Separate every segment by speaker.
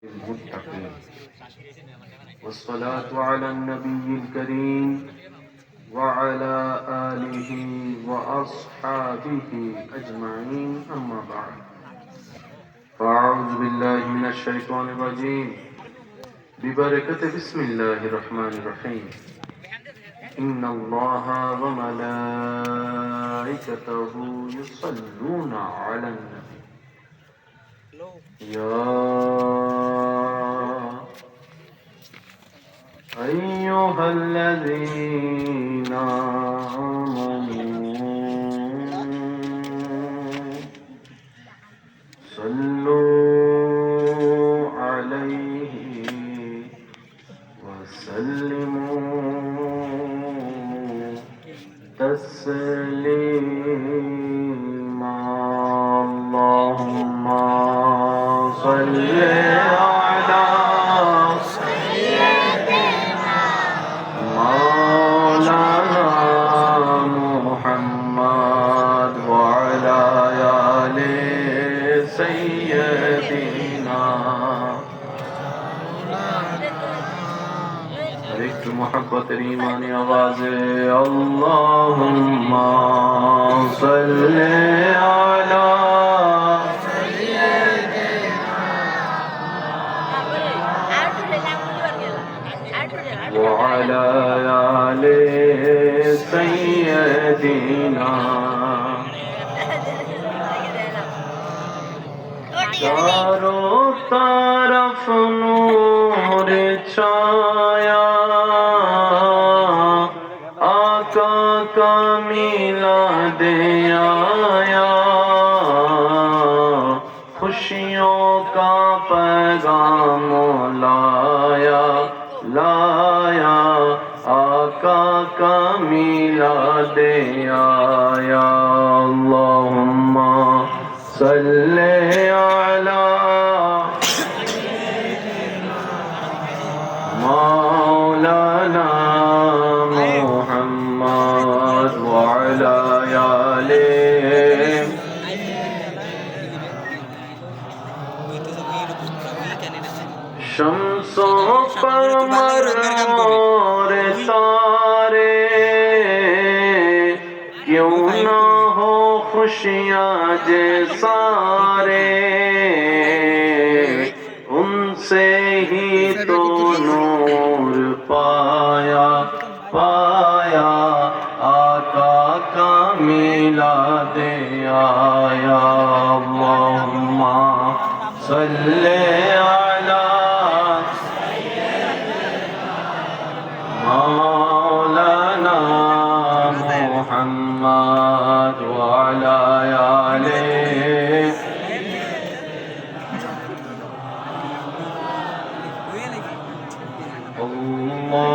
Speaker 1: المتقين والصلاة على النبي الكريم وعلى آله وأصحابه أجمعين أما بعد فأعوذ بالله من الشيطان الرجيم ببركة بسم الله الرحمن الرحيم إن الله وملائكته يصلون على النبي يا أيها الذين آمنوا صلوا عليه وسلموا تسليما اللهم صل على مولانا محمد وعلى آل سيدنا एक मोहब्बत ईमानी आवाज़ अल्लाहुम्मा सल्ले अला وعلى آل سيدنا चारों तरफ नूर छाया आका का मिलाद आया खुशियों का पैगाम लाया लाया आका का मिलाद आया अल्लाहुम्मा सल्ले अला मौलाना मुहम्मद वअला आले शम्सों कमर और तारे क्यों ना हो खुशियाँ जे सारे उनसे ही तो नूर पाया पाया आका का मिलाद आया अल्लाहुम्मा सल्ले अला मौलाना मुहम्मद वअला आले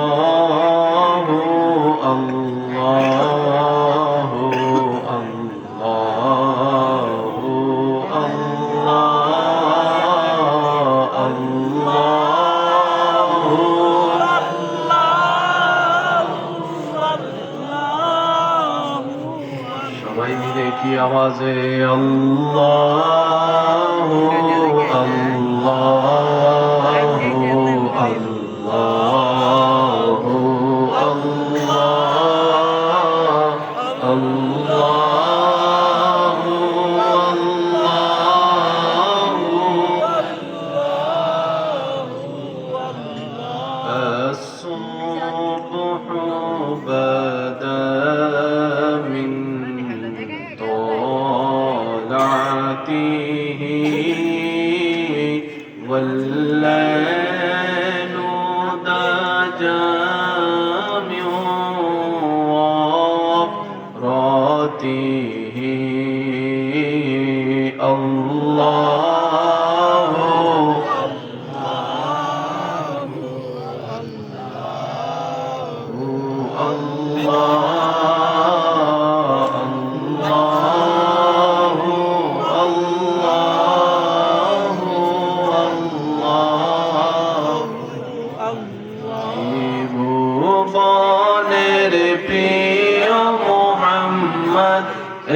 Speaker 1: अल्लाहु अल्लाहु अल्लाहु अल्लाह अल्लाहु সবাই মিলে কি আওয়াজে আল্লাহু আল্লাহু আল্লাহু আল্লাহ আল্লাহু আল্লাহু الصبح بدا من طلعته والليل دجى من وفراته الله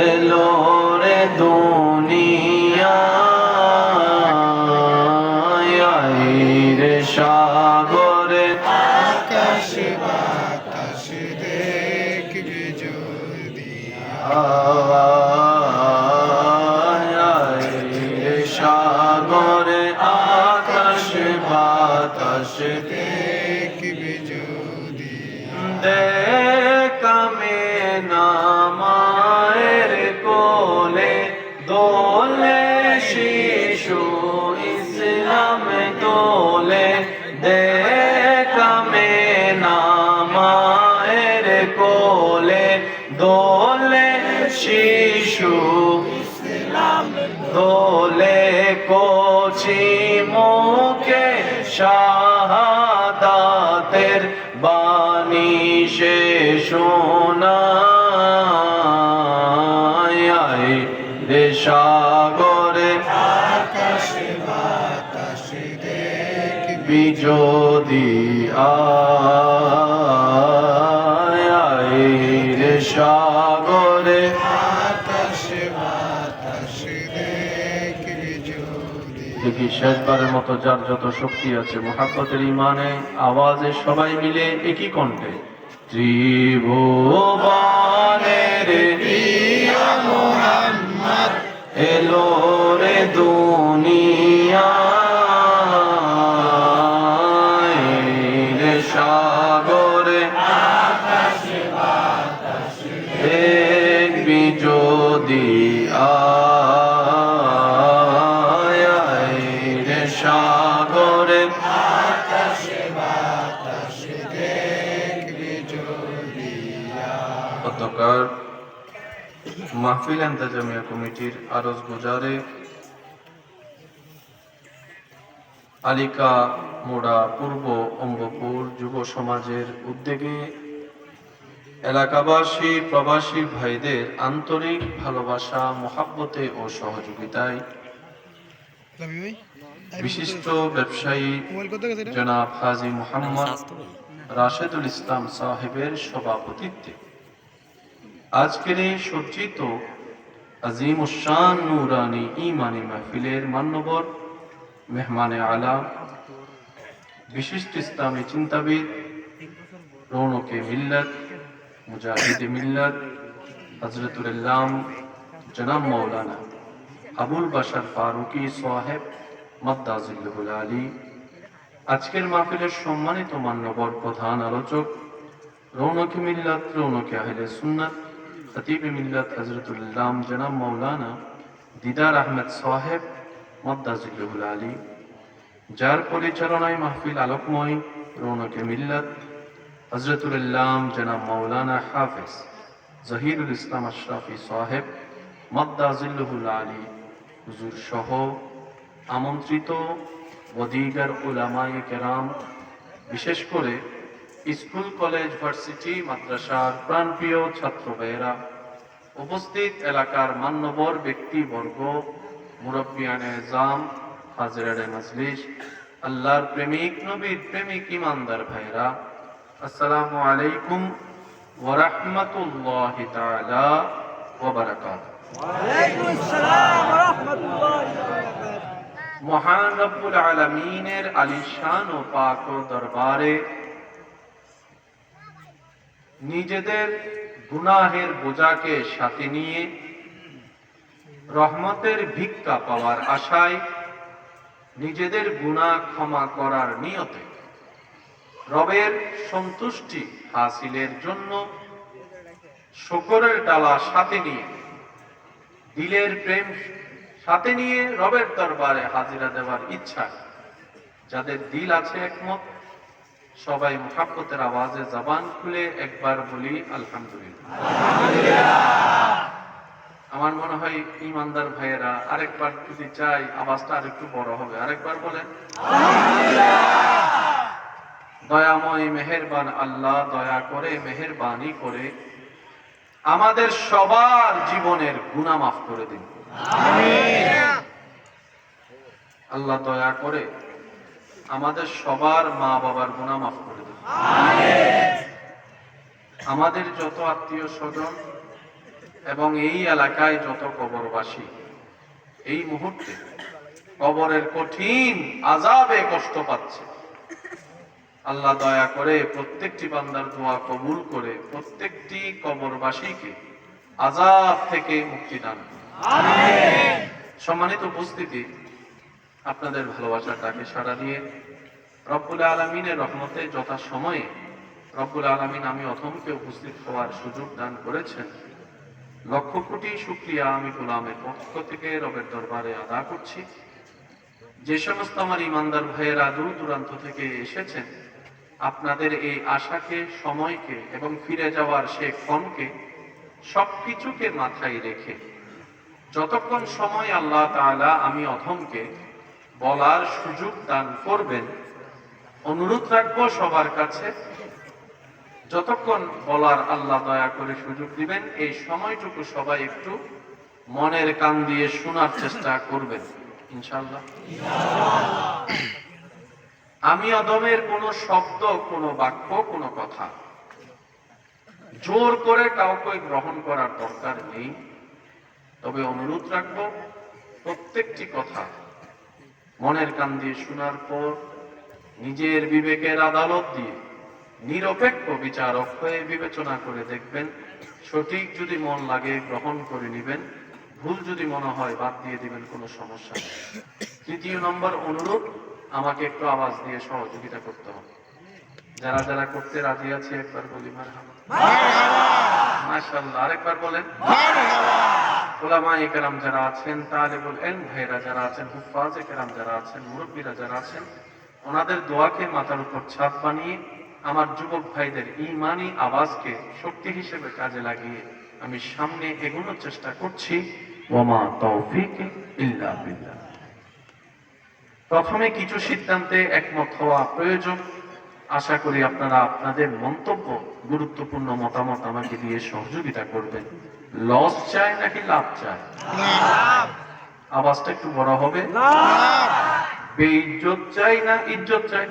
Speaker 1: এলোরে দুনিয়া রে সাগরে
Speaker 2: আকাশ বাতাস দেখবি যদি
Speaker 1: রে সাগরে আকাশ বাতাস
Speaker 2: দেখবি যদি
Speaker 1: দেখামে নামায়ের কোলে দোলে শিশু ইসলাম দোলে দেখামে নামায়ের কোলে দোলে শিশু ইসলাম দোলে কচি মুখে শাহাদাতের বাণী সে শোনায় রে সাগরে
Speaker 2: আকাশ বাতাস দেখবি
Speaker 1: যদি আয় রে সাগরে
Speaker 2: আকাশ বাতাস দেখবি যদি
Speaker 1: দেখি শেষবারের মতো যার যত শক্তি আছে মুহাব্বতের ইমানে আওয়াজে সবাই মিলে একই কণ্ঠে ত্রিভুবনের
Speaker 2: প্রিয় মুহাম্মদ
Speaker 1: এলো রে দুনিয়া রে সাগরে দেখবি যদি আয় রে সাগরে
Speaker 2: আকাশ বাতাস দেখবি যদি
Speaker 1: অতঃপর মাহফিল ইন্তজামিয়া কমিটির আরজ গুজারে আলিকা মোড়া পূর্ব অম্বপুর যুব সমাজের উদ্যোগে এলাকাবাসী প্রবাসী ভাইদের আন্তরিক ভালোবাসা মোহাব্বতে ও সহযোগিতায় বিশিষ্ট ব্যবসায়ী জনাব হাজী মোহাম্মদ রাশেদুল ইসলাম সাহেবের সভাপতিত্বে আজকের এই সজ্জিত আজিম উশান নুরানি ইমানি মাহফিলের মান্যবর মেহমানে আলা বিশিষ্ট ইসলামী চিন্তাবিদ রৌনকে মিল্লাত মুজাহিদে মিল্লাত হযরতুল ইসলাম জনাব মাওলানা আবুল বাশার ফারুকি সাহেব মাদ্দাজিল্লুল আলী, আজকের মাহফিলের সম্মানিত মান্যবর প্রধান আলোচক রৌনকে মিল্লাত রৌনকে আহলে সুন্নাত খতিবে মিল্লাত হযরতুল ইসলাম জনাব মাওলানা দিদার আহমেদ সাহেব মাদ্দাজিল্লুল আলী, যার পরিচালনায় মাহফিল আলোকময় রৌনকে মিল্লাত হযরতুল ইসলাম জনাব মাওলানা হাফেজ জহিরুল ইসলাম আশরাফি সাহেব মাদ্দাজিল্লুল আলী হুজুর সহ আমন্ত্রিত ওদিগার উলামায়ে কেরাম, বিশেষ করে স্কুল কলেজ ভার্সিটি মাদ্রাসার প্রাণপ্রিয় ছাত্র ভাইয়েরা, উপস্থিত এলাকার মান্যবর ব্যক্তিবর্গ, মুরব্বিয়ানে জাম, হাজিরানে মজলিস, আল্লাহর প্রেমিক নবীর প্রেমিক ইমানদার ভাইয়েরা, আসসালামু আলাইকুম ওয়া রাহমাতুল্লাহি তাআলা ওয়া বারাকাতুহু। মহান রব্বুল আলামিনের আলিশান ও পাক ও দরবারে নিজেদের গুনাহের বোঝাকে সাথে নিয়ে রহমতের ভিক্ষা পাওয়ার আশায়, নিজেদের গুনাহ ক্ষমা করার নিয়তে, রবের সন্তুষ্টি হাসিলের জন্য শুকরের ডালা সাথে নিয়ে, দিলের প্রেম সাথে নিয়ে রবের দরবারে হাজিরা দেওয়ার ইচ্ছা যাদের দিল আছে একমত, সবাই মুহাব্বতের আওয়াজে জবান খুলে একবার বলি আলহামদুলিল্লাহ। আমার মনে হয় ইমানদার ভাইয়েরা আরেকবার যদি চাই আওয়াজটা আরেকটু বড় হবে, আরেকবার বলেন দয়াময় মেহেরবান আল্লাহ দয়া করে মেহেরবানি করে আমাদের সবার জীবনের গুনাহ মাফ করে দিন। আল্লাহ দয়া করে আমাদের সবার মা বাবার গুনাহ মাফ করে দিন। আমাদের যত আত্মীয় স্বজন এবং এই এলাকায় যত কবরবাসী এই মুহূর্তে কবরের কঠিন আযাবে কষ্ট পাচ্ছে। আল্লাহ দয়া করে প্রত্যেকটি বান্দার দোয়া কবুল করে প্রত্যেকটি কবরবাসীকে আযাব থেকে মুক্তি দান করুন। আমিন। সম্মানিত উপস্থিতি, আপনাদের ভালোবাসার ডাকে সাড়া দিয়ে রব্বুল আলামিনের রহমতে যথাসময়ে রব্বুল আলামিন আমি অথমকে উপস্থিত হওয়ার সুযোগ দান করেছেন। লক্ষ কোটি শুকরিয়া আমি গোলামের পক্ষ থেকে রবের দরবারে আদা করছি। যে সমস্ত আমার ইমানদার ভাইয়েরা দূর দূরান্ত থেকে এসেছেন, আপনাদের এই আশাকে, সময়কে এবং ফিরে যাওয়ার সে ক্ষণকে সবকিছুকে মাথায় রেখে যতক্ষণ সময় আল্লাহ তাআলা আমি অথমকে বলার সুযোগ দান করবেন, অনুরোধ রাখবো সবার কাছে যতক্ষণ বলার আল্লাহ দয়া করে সুযোগ দিবেন, এই সময়টুকু সবাই একটু মনের কান দিয়ে শোনার চেষ্টা করবেন ইনশাআল্লাহ। আমি আদমের কোনো শব্দ, কোনো বাক্য, কোনো কথা জোর করে কাউকে গ্রহণ করার দরকার নেই। তবে অনুরোধ রাখবো প্রত্যেকটি কথা মনের কান দিয়ে শোনার পর নিজের বিবেকের আদালত দিয়ে নিরপেক্ষ বিচারক হয়ে বিবেচনা করে দেখবেন। সঠিক যদি মন লাগে গ্রহণ করে নেবেন, ভুল যদি মনে হয় বাদ দিয়ে দিবেন, কোনো সমস্যা নেই। তৃতীয় নম্বর অনুরোধ, আমাকে একটু আওয়াজ দিয়ে সহযোগিতা করতে হবে। যারা যারা করতে রাজি আছে একবার বলি মারহাবা। মাশাআল্লাহ, আরেকবার বলেন উলামায়ে কেরাম যারা আছেন, তালিবুল ইলম ভাইরা যারা আছেন, হুফাজে কেরাম যারা আছেন, মুরব্বীরা যারা আছেন, ওনাদের দোয়াকে মাথার উপর ছাদ বানিয়ে আমার যুবক ভাইদের ঈমানি আওয়াজকে শক্তি হিসেবে কাজে লাগিয়ে আমি সামনে এগোনোর চেষ্টা করছি। ওয়ামা তাওফীক ইল্লা বিল্লাহ। প্রথমে কিছু সিদ্ধান্তে একমত হওয়া প্রয়োজন। আশা করি আপনারা আপনাদের মন্তব্য, গুরুত্বপূর্ণ মতামত আমাকে দিয়ে সহযোগিতা করবেন। লস চাই নাকি লাভ চাই? আওয়াজটা একটু বড় হবে। বেইজ্জত চাই না ইজ্জত চাই?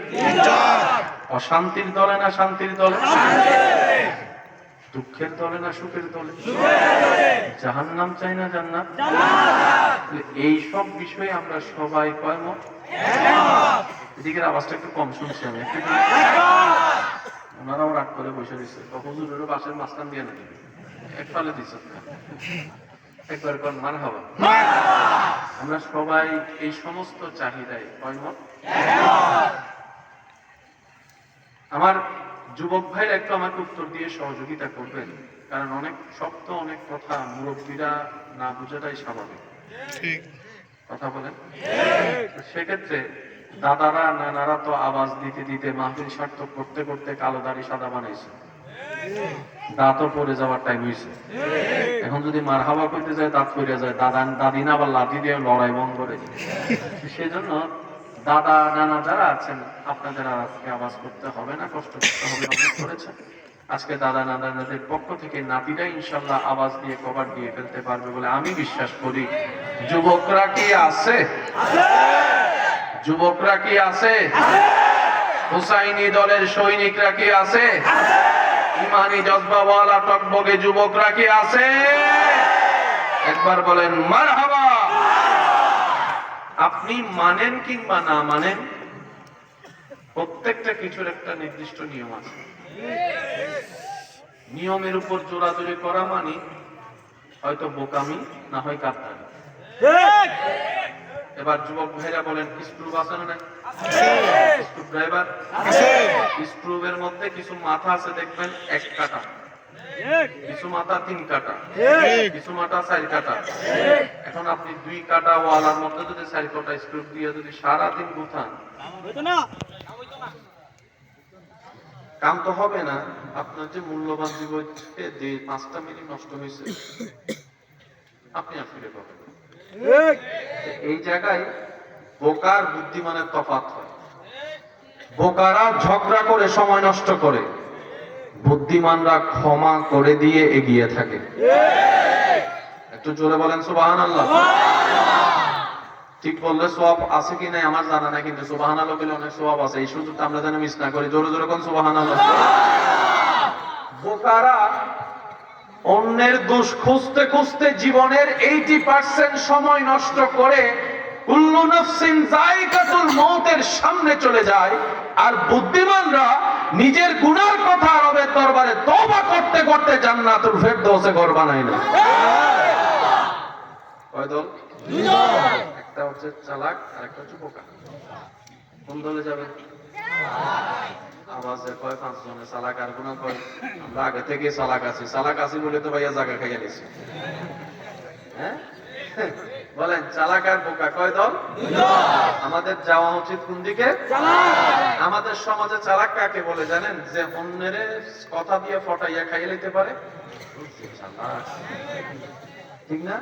Speaker 1: অশান্তির দলে না শান্তির দলে? দুঃখের দলে না সুখের দলে? জাহান্নাম চাই না জান্নাত? এই সব বিষয়ে আমরা সবাই কয়মত? এদিকের আওয়াজটা একটু কম শুনছি আমি। ওনারাও রাগ করে বসে দিচ্ছে, হুজুরেরও বাসের মাঝখান দিয়ে নাকি এক ফালে দিচ্ছে। একবার কোন মারহাবা। আমরা সবাই এই সমস্ত চাহিদায় কয়মত? আমার যুবক ভাইরা একটু আমাকে উত্তর দিয়ে সহযোগিতা করবেন, কারণ অনেক শব্দ, অনেক কথা মুরব্বীরা না বোঝাটাই স্বাভাবিক। কথা বলেন। সেক্ষেত্রে দাদারা, নানারা তো আওয়াজ দিতে দিতে মাহফিল সার্থক করতে করতে কালো দাড়ি সাদা বানাইছে, দাঁতও পড়ে যাওয়ার টাইম হয়েছে। এখন যদি মারহাবা করতে যায় দাঁত পড়ে যায়, দাদি না আবার লাঠি দিয়ে লড়াই বন্ধ করে। সেজন্য দাদা নানা যারা আছেন, আপনাদের আর আজকে আওয়াজ করতে হবে না, কষ্ট করতে হবে না, অনেক করেছেন। আজকে দাদা নানাদের পক্ষ থেকে নাতিরা ইনশাল্লাহ আওয়াজ দিয়ে কভার দিয়ে ফেলতে পারবে বলে আমি বিশ্বাস করি। যুবকরা কি আছে? যুবকরা কি আছে? হুসাইনি দলের সৈনিকরা কি আছে? ইমানি জজবাওয়ালা টকবগে যুবকরা কি আছে? একবার বলেন মারহাবা। আপনি মানেন কিংবা না মানেন, প্রত্যেকটা কিছুর একটা নির্দিষ্ট নিয়ম আছে। নিয়মের উপর জোরাজুরি করা মানে হয়তো বোকামি, না হয় গাদ্দারি। এবার যুবক ভাইরা বলেন, স্ক্রু বাঁচানো নাই? স্ক্রু ড্রাইভার, স্ক্রুবের মধ্যে কিছু মাথা আছে দেখবেন 1 কাটা, কিছু মাথা 3 কাটা, কিছু মাথা 4 কাটা। এখন আপনি 2 কাটা ওয়ালার মধ্যে যদি 4 কাটা স্ক্রু দিয়ে যদি সারাদিন গুথান, কাম তো হবে না। আপনার যে মূল্যবান জীবনকে যে 5টা মিনিট নষ্ট হয়েছে আপনি আর ফিরে পাবেন। এই জায়গায় বোকার বুদ্ধিমানের তফাৎ হয়। বোকারা ঝগড়া করে সময় নষ্ট করে, বুদ্ধিমানরা ক্ষমা করে দিয়ে এগিয়ে থাকে। একটু জোরে বলেন সুবহানাল্লাহ। ঠিক বললে সওয়াব আছে কি নাই আমার জানা নাই, কিন্তু সুবহানাল্লাহ বলে অনেক সওয়াব আছে। এই সুযোগটা আমরা যেন মিস না করি। জোরে জোরে কোন সুবহানাল্লাহ। বোকারা অন্যের দোষ খুঁজতে খুঁজতে জীবনের 80% সময় নষ্ট করে কুল্লু নাফসিন যায়কাতুল মউতের সামনে চলে যায়, আর বুদ্ধিমানরা নিজের গুনার কথা রবের দরবারে তওবা করতে করতে জান্নাতুল ফেরদৌসে ঘর বানায় না। কয় দল? দুই দল। একটা হচ্ছে চালাক আর একটা হচ্ছে বোকা। কোন দলে যাবে? আওয়াজে কয় 5 জনে চালাক আর গুনাহ কয় আমরা আগে থেকে চালাক আছি। চালাক আছি বলে তো ভাইয়া জায়গা খাইয়া নিছি। হ্যাঁ বলেন, চালাক আর বোকা কয় দল? দুই দল। আমাদের যাওয়া উচিত কোন দিকে? চালাক। আমাদের সমাজে চালাক কাকে বলে জানেন? যে অন্যের কথা দিয়ে ফটাইয়া খাইয়ে নিতে পারে, চালাক। ঠিক না?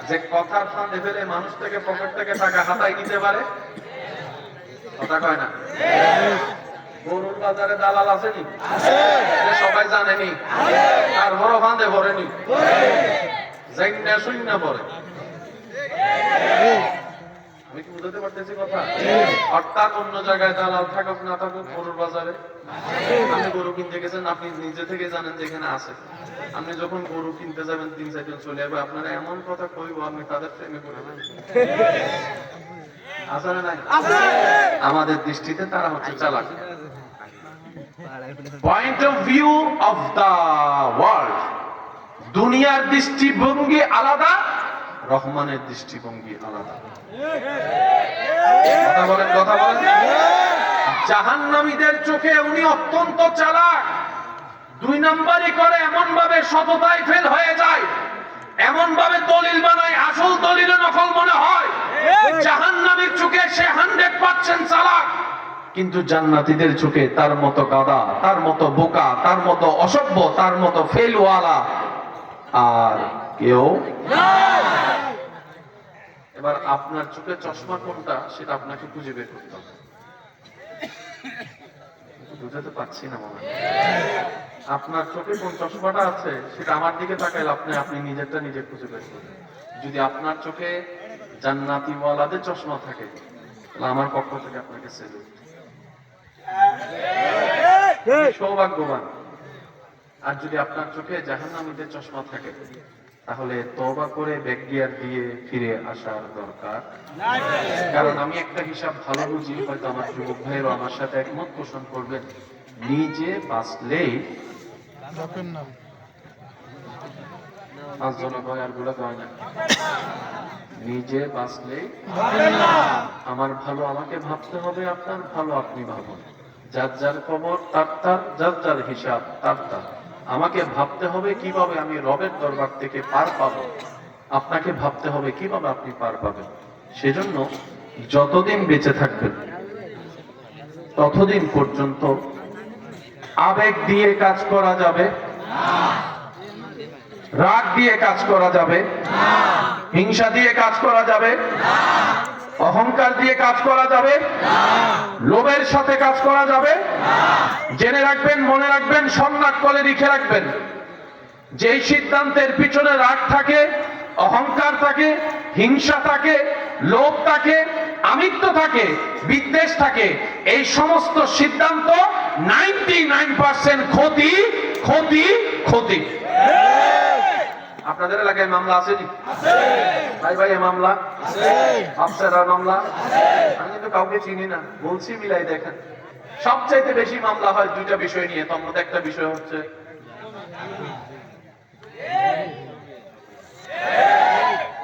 Speaker 1: যে কথার ফাঁদে ফেলে মানুষ থেকে পকেট থেকে টাকা হাতাই নিতে পারে, কথা কয় না? গরুর বাজারে দালাল আসেনি? সবাই জানেনি, আর বড় ফাঁদে ভরেনি, জাইন্না শুইন্না পড়ে। আমি কি বুঝতে পারতেছি কথা? অর্থাৎ অন্য জায়গায় দালাল থাকুক না থাকুক, গরুর বাজারে আপনি গরু কিনতে গেছেন, আপনি নিজে থেকে জানেন যে এখানে আছে। আপনি যখন গরু কিনতে যাবেন 3-4 জন চলে যাবে, আপনারা এমন কথা কইব আপনি তাদের প্রেমে পড়বেন। আছে না নাই? আমাদের দৃষ্টিতে তারা হচ্ছে চালাক। Point of view of the world, দুনিয়ার দৃষ্টিভঙ্গি আলাদা, রহমানের দৃষ্টিভঙ্গি আলাদা। কথা বলেন, কথা বলেন। জাহান্নামীদের চোখে উনি অত্যন্ত চালাক। 2 নম্বরই করে, এমন ভাবে সততায় ফেল হয়ে যায়, এমন ভাবে দলিল বানায় আসল দলিলে নকল মনে হয়। জাহান্নামীর চোখে সে 100% চালাক, কিন্তু জান্নাতীদের চোখে তার মতো গাদা, তার মতো বোকা, তার মতো অসভ্য, তার মতো ফেলওয়ালা আর কেউ নাই। এবার আপনার চোখে চশমা কোনটা সেটা আপনাকে খুঁজে বের করতে হবে। বুঝাতে পারছি না মনে হয়? আপনার চোখে কোন চশমাটা আছে সেটা আমার দিকে তাকাইলে আপনি নিজেরটা নিজে খুঁজে বের করবেন। যদি আপনার চোখে জান্নাতি ওয়ালাদের চশমা থাকে, তাহলে আমার পক্ষ থেকে আপনাকে সেলুট, সৌভাগ্যবান। আর যদি আপনার চোখে জাহান্নামীদের চশমা থাকে, তাহলে তওবা করে ব্যাক গিয়ার দিয়ে ফিরে আসার দরকার। কারণ আমি একটা হিসাব ভালো বুঝি, হয়তো আমার যুবক ভাইয়েরও আমার সাথে একমত পোষণ করবেন, নিজে বাঁচলেই নিজে বাঁচলেই আমার ভালো আমাকে ভাবতে হবে, আপনার ভালো আপনি ভাবুন। যার যার কবর তার তার, যার যার হিসাব তার তার। আমাকে ভাবতে হবে কিভাবে আমি রবের দরবার থেকে পার পাবো, আপনাকে ভাবতে হবে কিভাবে আপনি পার পাবেন। সেজন্য যতদিন বেঁচে থাকবেন ততদিন পর্যন্ত আবেগ দিয়ে কাজ করা যাবে না, রাগ দিয়ে কাজ করা যাবে না, হিংসা দিয়ে কাজ করা যাবে না, অহংকার দিয়ে কাজ করা যাবে না, লোভের সাথে কাজ করা যাবে না। জেনে রাখবেন, মনে রাখবেন, সম্রাট করে লিখে রাখবেন, যেই সিদ্ধান্তের পিছনে রাগ থাকে, অহংকার থাকে, হিংসা থাকে, লোভ থাকে, আমিত্ব থাকে, বিদ্বেষ থাকে, এই সমস্ত সিদ্ধান্ত 99% ক্ষতি ক্ষতি ক্ষতি। আপনাদের এলাকায় মামলা আসেনি? ভাই ভাই মামলা আফসারা মামলা, আমি কিন্তু কাউকে চিনি না, বলছি মিলাই দেখেন। সবচাইতে বেশি মামলা হয় 2টা বিষয় নিয়ে। তার মধ্যে একটা বিষয় হচ্ছে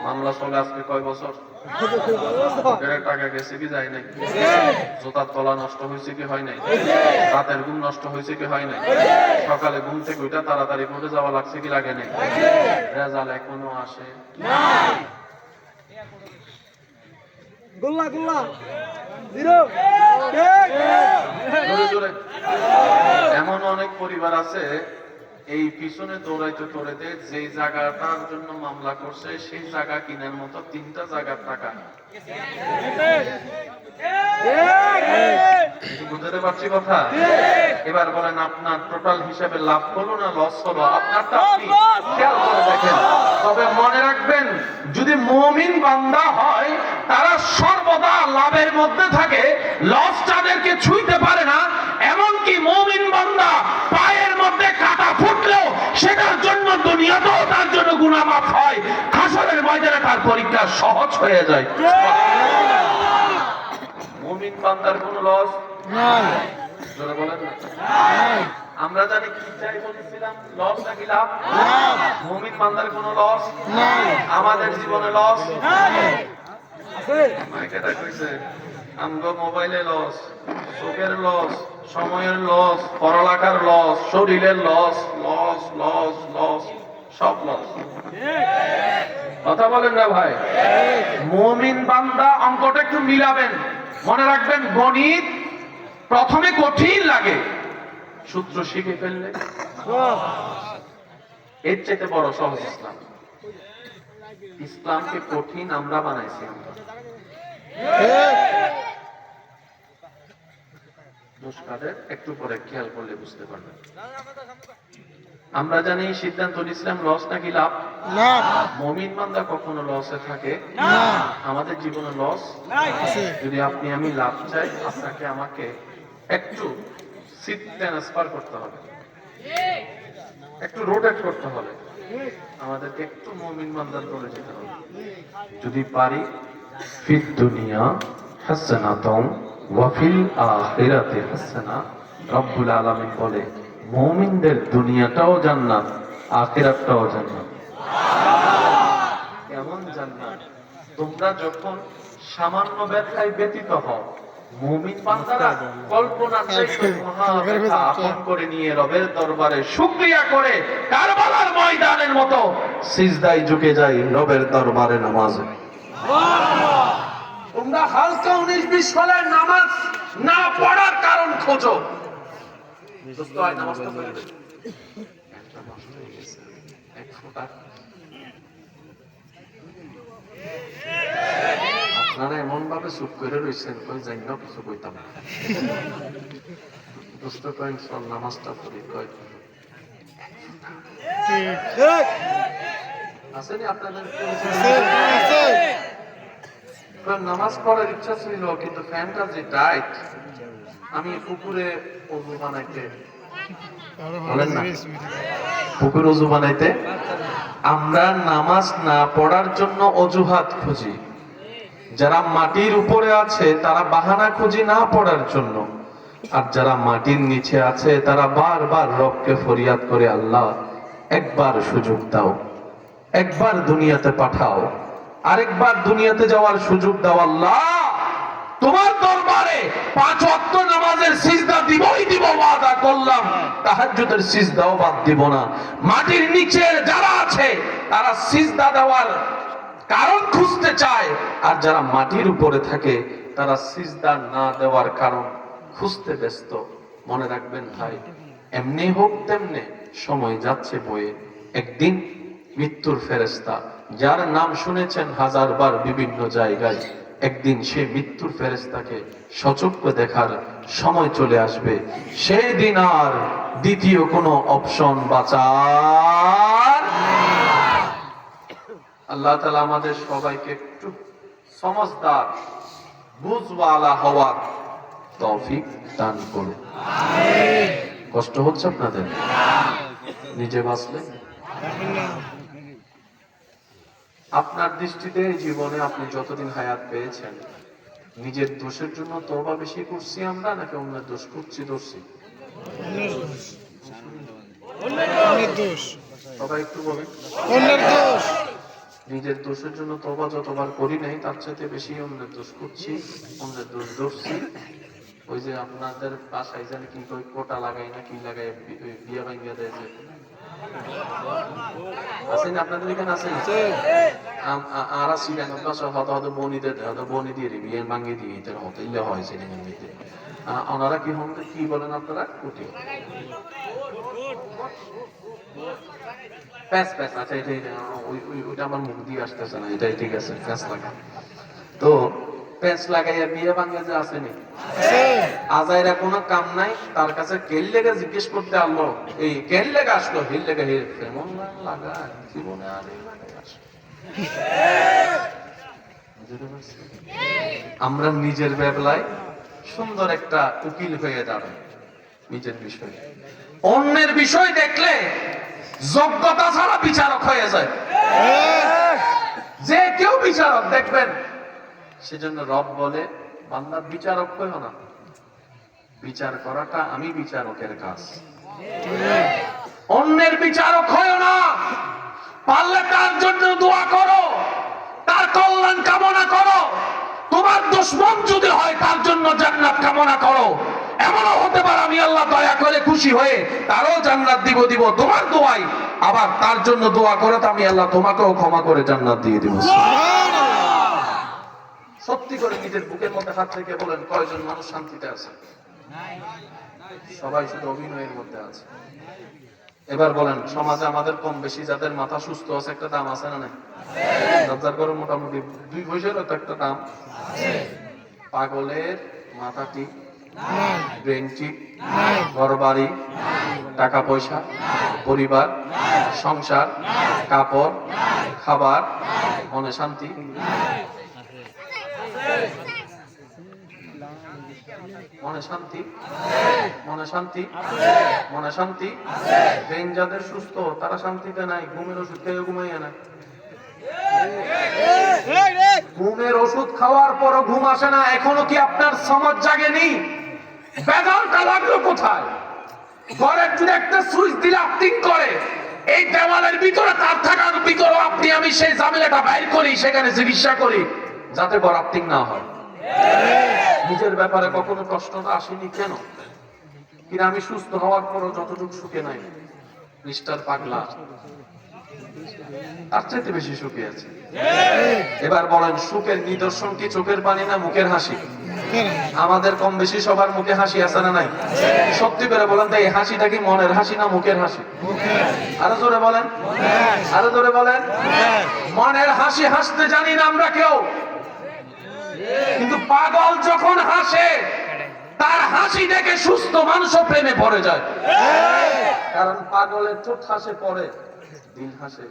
Speaker 1: মামলা চলে আজকে কয় বছর, টাকা গেছে কি যায় নাই, জোতার তলা নষ্ট হয়েছে কি হয় নাই, রাতের ঘুম নষ্ট হয়েছে কি হয় নাই, সকালে ঘুম থেকে ওইটা তাড়াতাড়ি করে যাওয়া লাগছে কি লাগে নাই, রেজাল্ট এখনো আসে নাই। এমন অনেক পরিবার আছে এই পিছনে দৌড়াইতে দৌড়াইতে যে জায়গাটার জন্য মামলা করছে সেই জায়গা কেনার মতো 3টা জায়গার টাকা। বুঝতে পারছি কথা? এবার বলেন আপনার টোটাল হিসাবে লাভ হলো না লস হলো, আপনারটা আপনি খেয়াল করে দেখেন। তবে মনে রাখবেন, যদি মুমিন বান্দা হয় তারা সর্বদা লাভের মধ্যে থাকে, লস তাদেরকে ছুঁইতে পারে না। এমনকি মুমিন বান্দা পায়ের মধ্যে কাটা ফুটলেও সেটার জন্য দুনিয়াতেও তার জন্য গুনাহ মাফ হয়, হাসরের ময়দানে তার পরীক্ষা সহজ হয়ে যায়। মুমিন বান্দার কোনো লস
Speaker 2: নাই
Speaker 1: জোরে বলেন না।
Speaker 2: নাই
Speaker 1: আমরা জানি কি চাই বলেছিলাম, লস নাকি লাভ?
Speaker 2: লাভ
Speaker 1: মুমিন বান্দার কোনো লস
Speaker 2: নাই
Speaker 1: আমাদের জীবনে লস
Speaker 2: আছে
Speaker 1: মাইকেটা কইছে আমগো মোবাইলে লস, চোখের লস, সময়ের লস, পড়ালেখার লস, শরীরের লস, লস লস লস, সব লস। কথা বলেন না ভাই? মুমিন বান্দা অঙ্কটা একটু মিলাবেন, মনে রাখবেন গণিত প্রথমে কঠিন লাগে, সূত্র শিখে ফেললে এর চাইতে বড় সহজ ইসলাম। ইসলামকে কঠিন আমরা বানাইছি। আমরা দোষ কাদের একটু পরে খেয়াল করলে বুঝতে পারবেন। আমরা জানি সিদ্ধান্ত ইসলাম লস নাকি লাভ?
Speaker 2: লাভ
Speaker 1: মুমিন বান্দা কখনো লসে থাকে
Speaker 2: না
Speaker 1: আমাদের জীবনে লস
Speaker 2: আছে
Speaker 1: যদি আপনি আমি লাভ চাই, আপনাকে আমাকে একটু সিট ট্রান্সফার করতে হবে, একটু রোটেট করতে হবে, আমাদেরকে একটু মুমিন বান্দার দলে যেতে হবে। যদি পারি ফিদ দুনিয়া হাসানাতুম ওয়া ফিল আখিরাতি হাসানা, রব্বুল আলামিন বলে মুমিনদের দুনিয়াটাও জান্নাত, আখিরাতটাও জান্নাত। কেমন জান্নাত? তোমরা যখন সামান্য ব্যথায় ব্যতীত হও, মুমিন বান্দারা কল্পনার চাইতে মহা ব্যথা আপন করে নিয়ে রবের দরবারে শুকরিয়া করে কারবালার ময়দানের মতো সিজদায় ঝুঁকে যায় রবের দরবারে নামাজে। তোমরা হালকা 19-20 সালের নামাজ না পড়ার কারণ খোঁজো, দোস্ত হয় নামাজটা পড়ে দে। একটা নষ্ট হয়ে গেছে, এক ফোঁটা। আপনারা এমন ভাবে চুপ করে রয়েছেন, কই জানি না কিছু কইতাম না। দোস্ত কয়েন চল নামাজটা পড়ি, কয়
Speaker 2: ঠিক
Speaker 1: আসেনি আপনাদের?
Speaker 2: আছে
Speaker 1: নামাজ পড়ার ইচ্ছা ছিল, কিন্তু ফ্যানটা যে টাইট, আমি পুকুরে ওযু বানাইতে, বলেন না, পুকুর ওযু বানাইতে আমরা নামাজ না পড়ার জন্য অজুহাত খুঁজি। যারা মাটির উপরে আছে তারা বাহানা খুঁজি না পড়ার জন্য, আর যারা মাটির নিচে আছে তারা বারবার রবকে ফরিয়াদ করে, আল্লাহ একবার সুযোগ দাও, একবার দুনিয়াতে পাঠাও, আরেকবার দুনিয়াতে যাওয়ার সুযোগ দাও। আল্লাহ তোমার দরবারে 5 ওয়াক্ত নামাজের সিজদা দিবই দিব, ওয়াদা করলাম তাহাজ্জুদের সিজদাও বাদ দিব না। মাটির নিচে যারা আছে তারা সিজদা দেওয়ার কারণ খুঁজতে চায়, আর যারা মাটির উপরে থাকে তারা সিজদা না দেওয়ার কারণ খুঁজতে ব্যস্ত। মনে রাখবেন ভাই, এমনি হোক তেমনি সময় যাচ্ছে বয়ে, একদিন মৃত্যুর ফেরেশতা, যার নাম শুনেছেন হাজারবার বিভিন্ন জায়গায়, একদিন সে মৃত্যুর ফেরেশতাকে সচক্ষে দেখার সময় চলে আসবে। সেই দিন আর দ্বিতীয় কোনো অপশন বাঁচার। আল্লাহ তাআলা আমাদের সবাইকে একটু সমজদার বুঝওয়ালা হওয়ার তৌফিক দান করুন। কষ্ট হচ্ছে আপনাদের? নিজে বাঁচলেন? আপনার দৃষ্টিতে জীবনে আপনি যতদিন হায়াত পেয়েছেন, নিজের দোষের জন্য তওবা বেশি করছি আমরা নাকি অন্যের দোষ করছি? দোষী
Speaker 2: অন্যের দোষ
Speaker 1: সবাই একটু বলেন।
Speaker 2: অন্যের দোষ
Speaker 1: নিজের দোষের জন্য তওবা যতবার করি নাই তার চাইতে বেশি অন্যের দোষ করছি, অন্যের দোষ ধরছি। ওই যে আপনাদের বাসায় জানি কি কই কোটা লাগাই না কি লাগাই বিয়ে ভাঙিয়ে দেয় যে, আছেন আপনাদের এখানে? আছেন? আর শ্রীলঙ্কার বাসা হয়তো হয়তো বনিদের হয়তো বনি দিয়ে বিয়ে ভাঙিয়ে দিয়ে এটা হতো ইলে হয় শ্রীলঙ্কার মধ্যে। ওনারা কি হন, কি বলেন আপনারা? কুটি প্যাস প্যাস। আচ্ছা এটা ওইটা আমার মুখ দিয়ে আসতেছে না, এটাই ঠিক আছে, প্যাস লাগা। তো প্যাস লাগাইয়া বিয়ে ভাঙিয়ে যে আসেনি, আজাইরা কোনো কাম নাই, তার কাছে কেল লেগে জিজ্ঞেস করতে আনলো, এই কেল লেগে আসলো, হিল লেগে হিল কেমন লাগায় জীবনে আর আমরা নিজের বেলায় সুন্দর একটা উকিল হয়ে যাবে নিজের বিষয়ে। অন্যের বিষয় দেখলে যোগ্যতা ছাড়া বিচারক হয়ে যায়। যে কেউ বিচারক দেখবেন। সেজন্য রব বলে বান্দা বিচারক হইও না, বিচার করাটা আমি বিচারকের কাজ, অন্যের বিচারক হইও না। পারলে তার জন্য দোয়া করো, তার কল্যাণ কামনা করো। তোমার দুশমন যদি হয় তার জন্য জান্নাত কামনা করো। এমনও হতে পারে আমি আল্লাহ দয়া করে খুশি হয়ে তারও জান্নাত দিব তোমার দোয়াই। আবার তার জন্য দোয়া করে তো আমি আল্লাহ তোমাকেও ক্ষমা করে জান্নাত দিয়ে দিব। সত্যি করে নিজের বুকের মধ্যে হাত রেখে বলেন, কয়জন মানুষ শান্তিতে আছে? সবাই শুধু অভিনয়ের মধ্যে আছে। এবার বলেন, সমাজে আমাদের কম বেশি যাদের মাথা সুস্থ আছে একটা দাম আছে না নাই? যার করে মোটামুটি 2 পয়সারও তো একটা দাম। পাগলের মাথা ঠিক, ব্রেন ঠিক, ঘর বাড়ি, টাকা পয়সা, পরিবার, সংসার, কাপড়, খাবার, মনে শান্তি। মনে শান্তি, মনে শান্তি, মনে শান্তি। ব্রেন যাদের সুস্থ তারা শান্তিতে নাই, ঘুমের ওষুধ খেয়ে ঘুমাইয়া না। ঘুমের ওষুধ খাওয়ার পরও ঘুম আসে না। এখনো কি আপনার সমাজ জাগেনি? বেদালটা লাগলো কোথায়? ঘরের যদি একটা সুইচ দিলে আর্থিং করে, এই দেওয়ালের ভিতরে তার থাকার ভিতরে আপনি আমি সেই ঝামেলাটা বাইর করি, সেখানে চিকিৎসা করি যাতে ঘর আর্থিং না হয়। নিজের ব্যাপারে কখনো প্রশ্নটা আসেনি কেন? কিনা আমি সুস্থ হওয়ার পরও যতটুকু সুখে নাই, মিস্টার পাগলা তার চাইতে বেশি সুখে আছে। এবার বলেন, সুখের নিদর্শন কি চোখের পানি না মুখের হাসি? আমাদের কম বেশি সবার মুখে হাসি আছে না নাই? সত্যি করে বলেন তো, এই হাসিটা কি মনের হাসি না মুখের হাসি? আরো জোরে বলেন, আরো জোরে বলেন। মনের হাসি হাসতে জানি না আমরা কেউ, কিন্তু পাগল যখন হাসে তার হাসি দেখে সুস্থ মানুষও প্রেমে পড়ে যায়। কারণ পাগলের ঠোঁট হাসে পরে, দিল হাসে।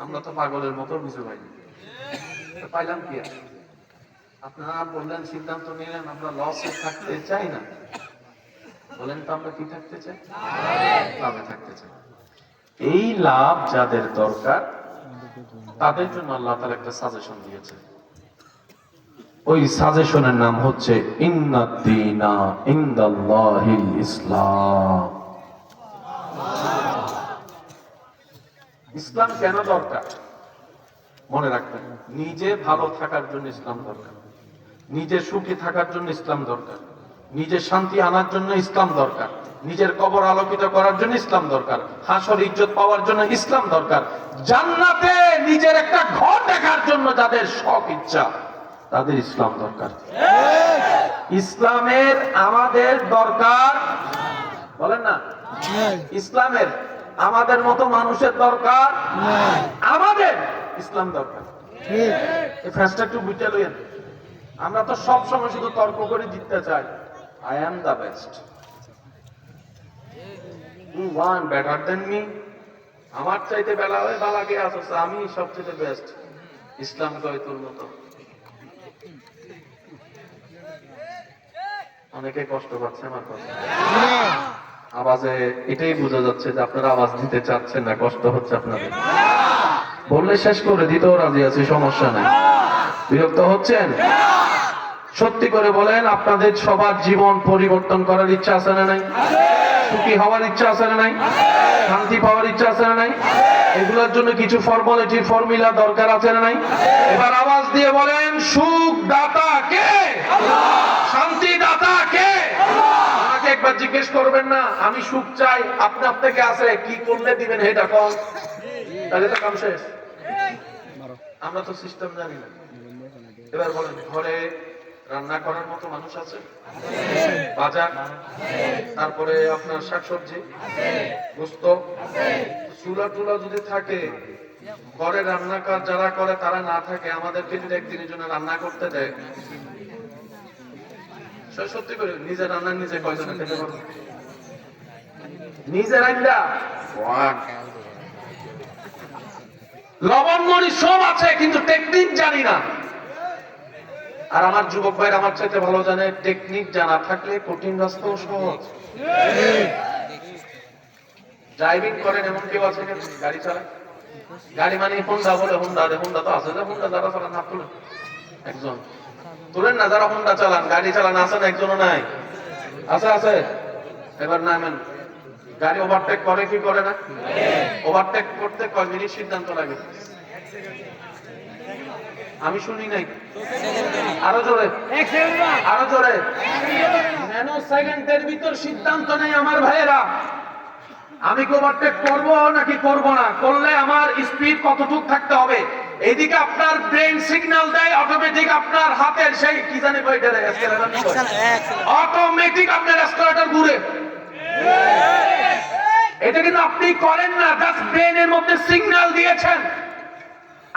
Speaker 1: আমরা তো পাগলের মতো কিছু পাইনি, পাইলাম কি? আপনারা বললেন, সিদ্ধান্ত নিলেন আমরা লসে থাকতে চাই না। বলেন তো আমরা কি থাকতে চাই? লাভে থাকতে চাই। এই লাভ যাদের দরকার তাদের জন্য আল্লাহ তাআলা একটা সাজেশন দিয়েছে। ওই সাজেশনের নাম হচ্ছে ইন্নাদ-দীনা ইনদাল্লাহিল ইসলাম। ইসলাম কেন দরকার? মনে রাখবেন, নিজে ভালো থাকার জন্য ইসলাম দরকার, নিজে সুখী থাকার জন্য ইসলাম দরকার, নিজে শান্তি আনার জন্য ইসলাম দরকার, নিজের কবর আলোকিত করার জন্য ইসলাম দরকার, হাসর ইজ্জত পাওয়ার জন্য ইসলাম দরকার, জান্নাতে নিজের একটা ঘর দেখার জন্য যাদের শখ ইচ্ছা তাদের ইসলাম দরকার। ইসলামের আমাদের দরকার, বলেন না? ইসলামের আমাদের মতো মানুষের দরকার, আমাদের ইসলাম দরকার। এই ফ্যাসটা একটু বুঝতে লইয়েন। আমরা তো সব সময় শুধু তর্ক করে জিততে চাই। I am the best, you one better than me. আমার চাইতে বেলা হয় বালা কে আসছে, আমি সবচেয়ে বেস্ট। ইসলাম কয় তোর মতো। অনেকে কষ্ট পাচ্ছে আমার কথা। আওয়াজে এটাই বোঝা যাচ্ছে যে আপনারা আওয়াজ দিতে চাচ্ছেন না, কষ্ট হচ্ছে আপনাদের। বললে শেষ করে দিতেও রাজি আছি, সমস্যা নাই। বিরক্ত হচ্ছেন? সত্যি করে বলেন, আপনাদের সবার জীবন পরিবর্তন করার ইচ্ছা আছে না নাই? সুখী হওয়ার ইচ্ছা আছে না নাই? শান্তি পাওয়ার ইচ্ছা আছে না নাই? এগুলোর জন্য কিছু ফর্মালিটি ফর্মুলা দরকার আছে না নাই? এবার আওয়াজ দিয়ে বলেন, সুখ দাতা কে? শান্তি দাতা কে? আমাকে একবার জিজ্ঞেস করবেন না, আমি সুখ চাই, আপনার থেকে আছে, কি করলে দিবেন এটা কোন? তাহলে তো কাম শেষ। আমরা তো সিস্টেম জানি না। এবার বলেন, ঘরে রান্না করার মতো মানুষ আছে? বাজার, তারপরে আপনার শাকসবজি, গোস্ত, চুলা টুলা যদি থাকে, ঘরে রান্না যারা করে তারা না থাকে, আমাদেরকে যদি একদিনের জন্য রান্না করতে দেয়, সত্যি করে নিজে রান্না নিজে কয়জনে খেতে পারবে? নিজে রান্না লবণ মরিচ সব আছে, কিন্তু টেকনিক জানি না। আর আমার যুবক ভাইরা আমার চাইতে ভালো জানে, টেকনিক জানা থাকলে কঠিন রাস্তাও সহজ। ড্রাইভিং করেন এমন কেউ আছে কেন গাড়ি চালায়? গাড়ি মানে হোন্ডা বলে, হোন্ডা তো আছে, হোন্ডা যারা চালান হাত তুলেন, একজন তুলেন না। যারা হোন্ডা চালান, গাড়ি চালান, আছেন? একজনও নাই? আছে আছে। এবার নামেন। গাড়ি ওভারটেক করে কি করে না? ওভারটেক করতে কয় মিনিট সিদ্ধান্ত লাগে? আমি শুনি নাই, আরো জোরে, আরো জোরে। ন্যানো সেকেন্ডের ভিতর সিদ্ধান্ত নেই আমার ভাইয়েরা। আমি কি ওভারটেক করব নাকি করব না? করলে আমার স্পিড কতটুকু থাকতে হবে? এইদিকে আপনার ব্রেন সিগন্যাল দেয়, অটোমেটিক আপনার হাতের সেই কি জানি কয়টারে অ্যাক্সেলারেটর, অটোমেটিক আপনার অ্যাক্সেলারেটর ঘুরে। এটা কিন্তু আপনি করেন না, জাস্ট ব্রেনের মধ্যে সিগন্যাল দিয়েছেন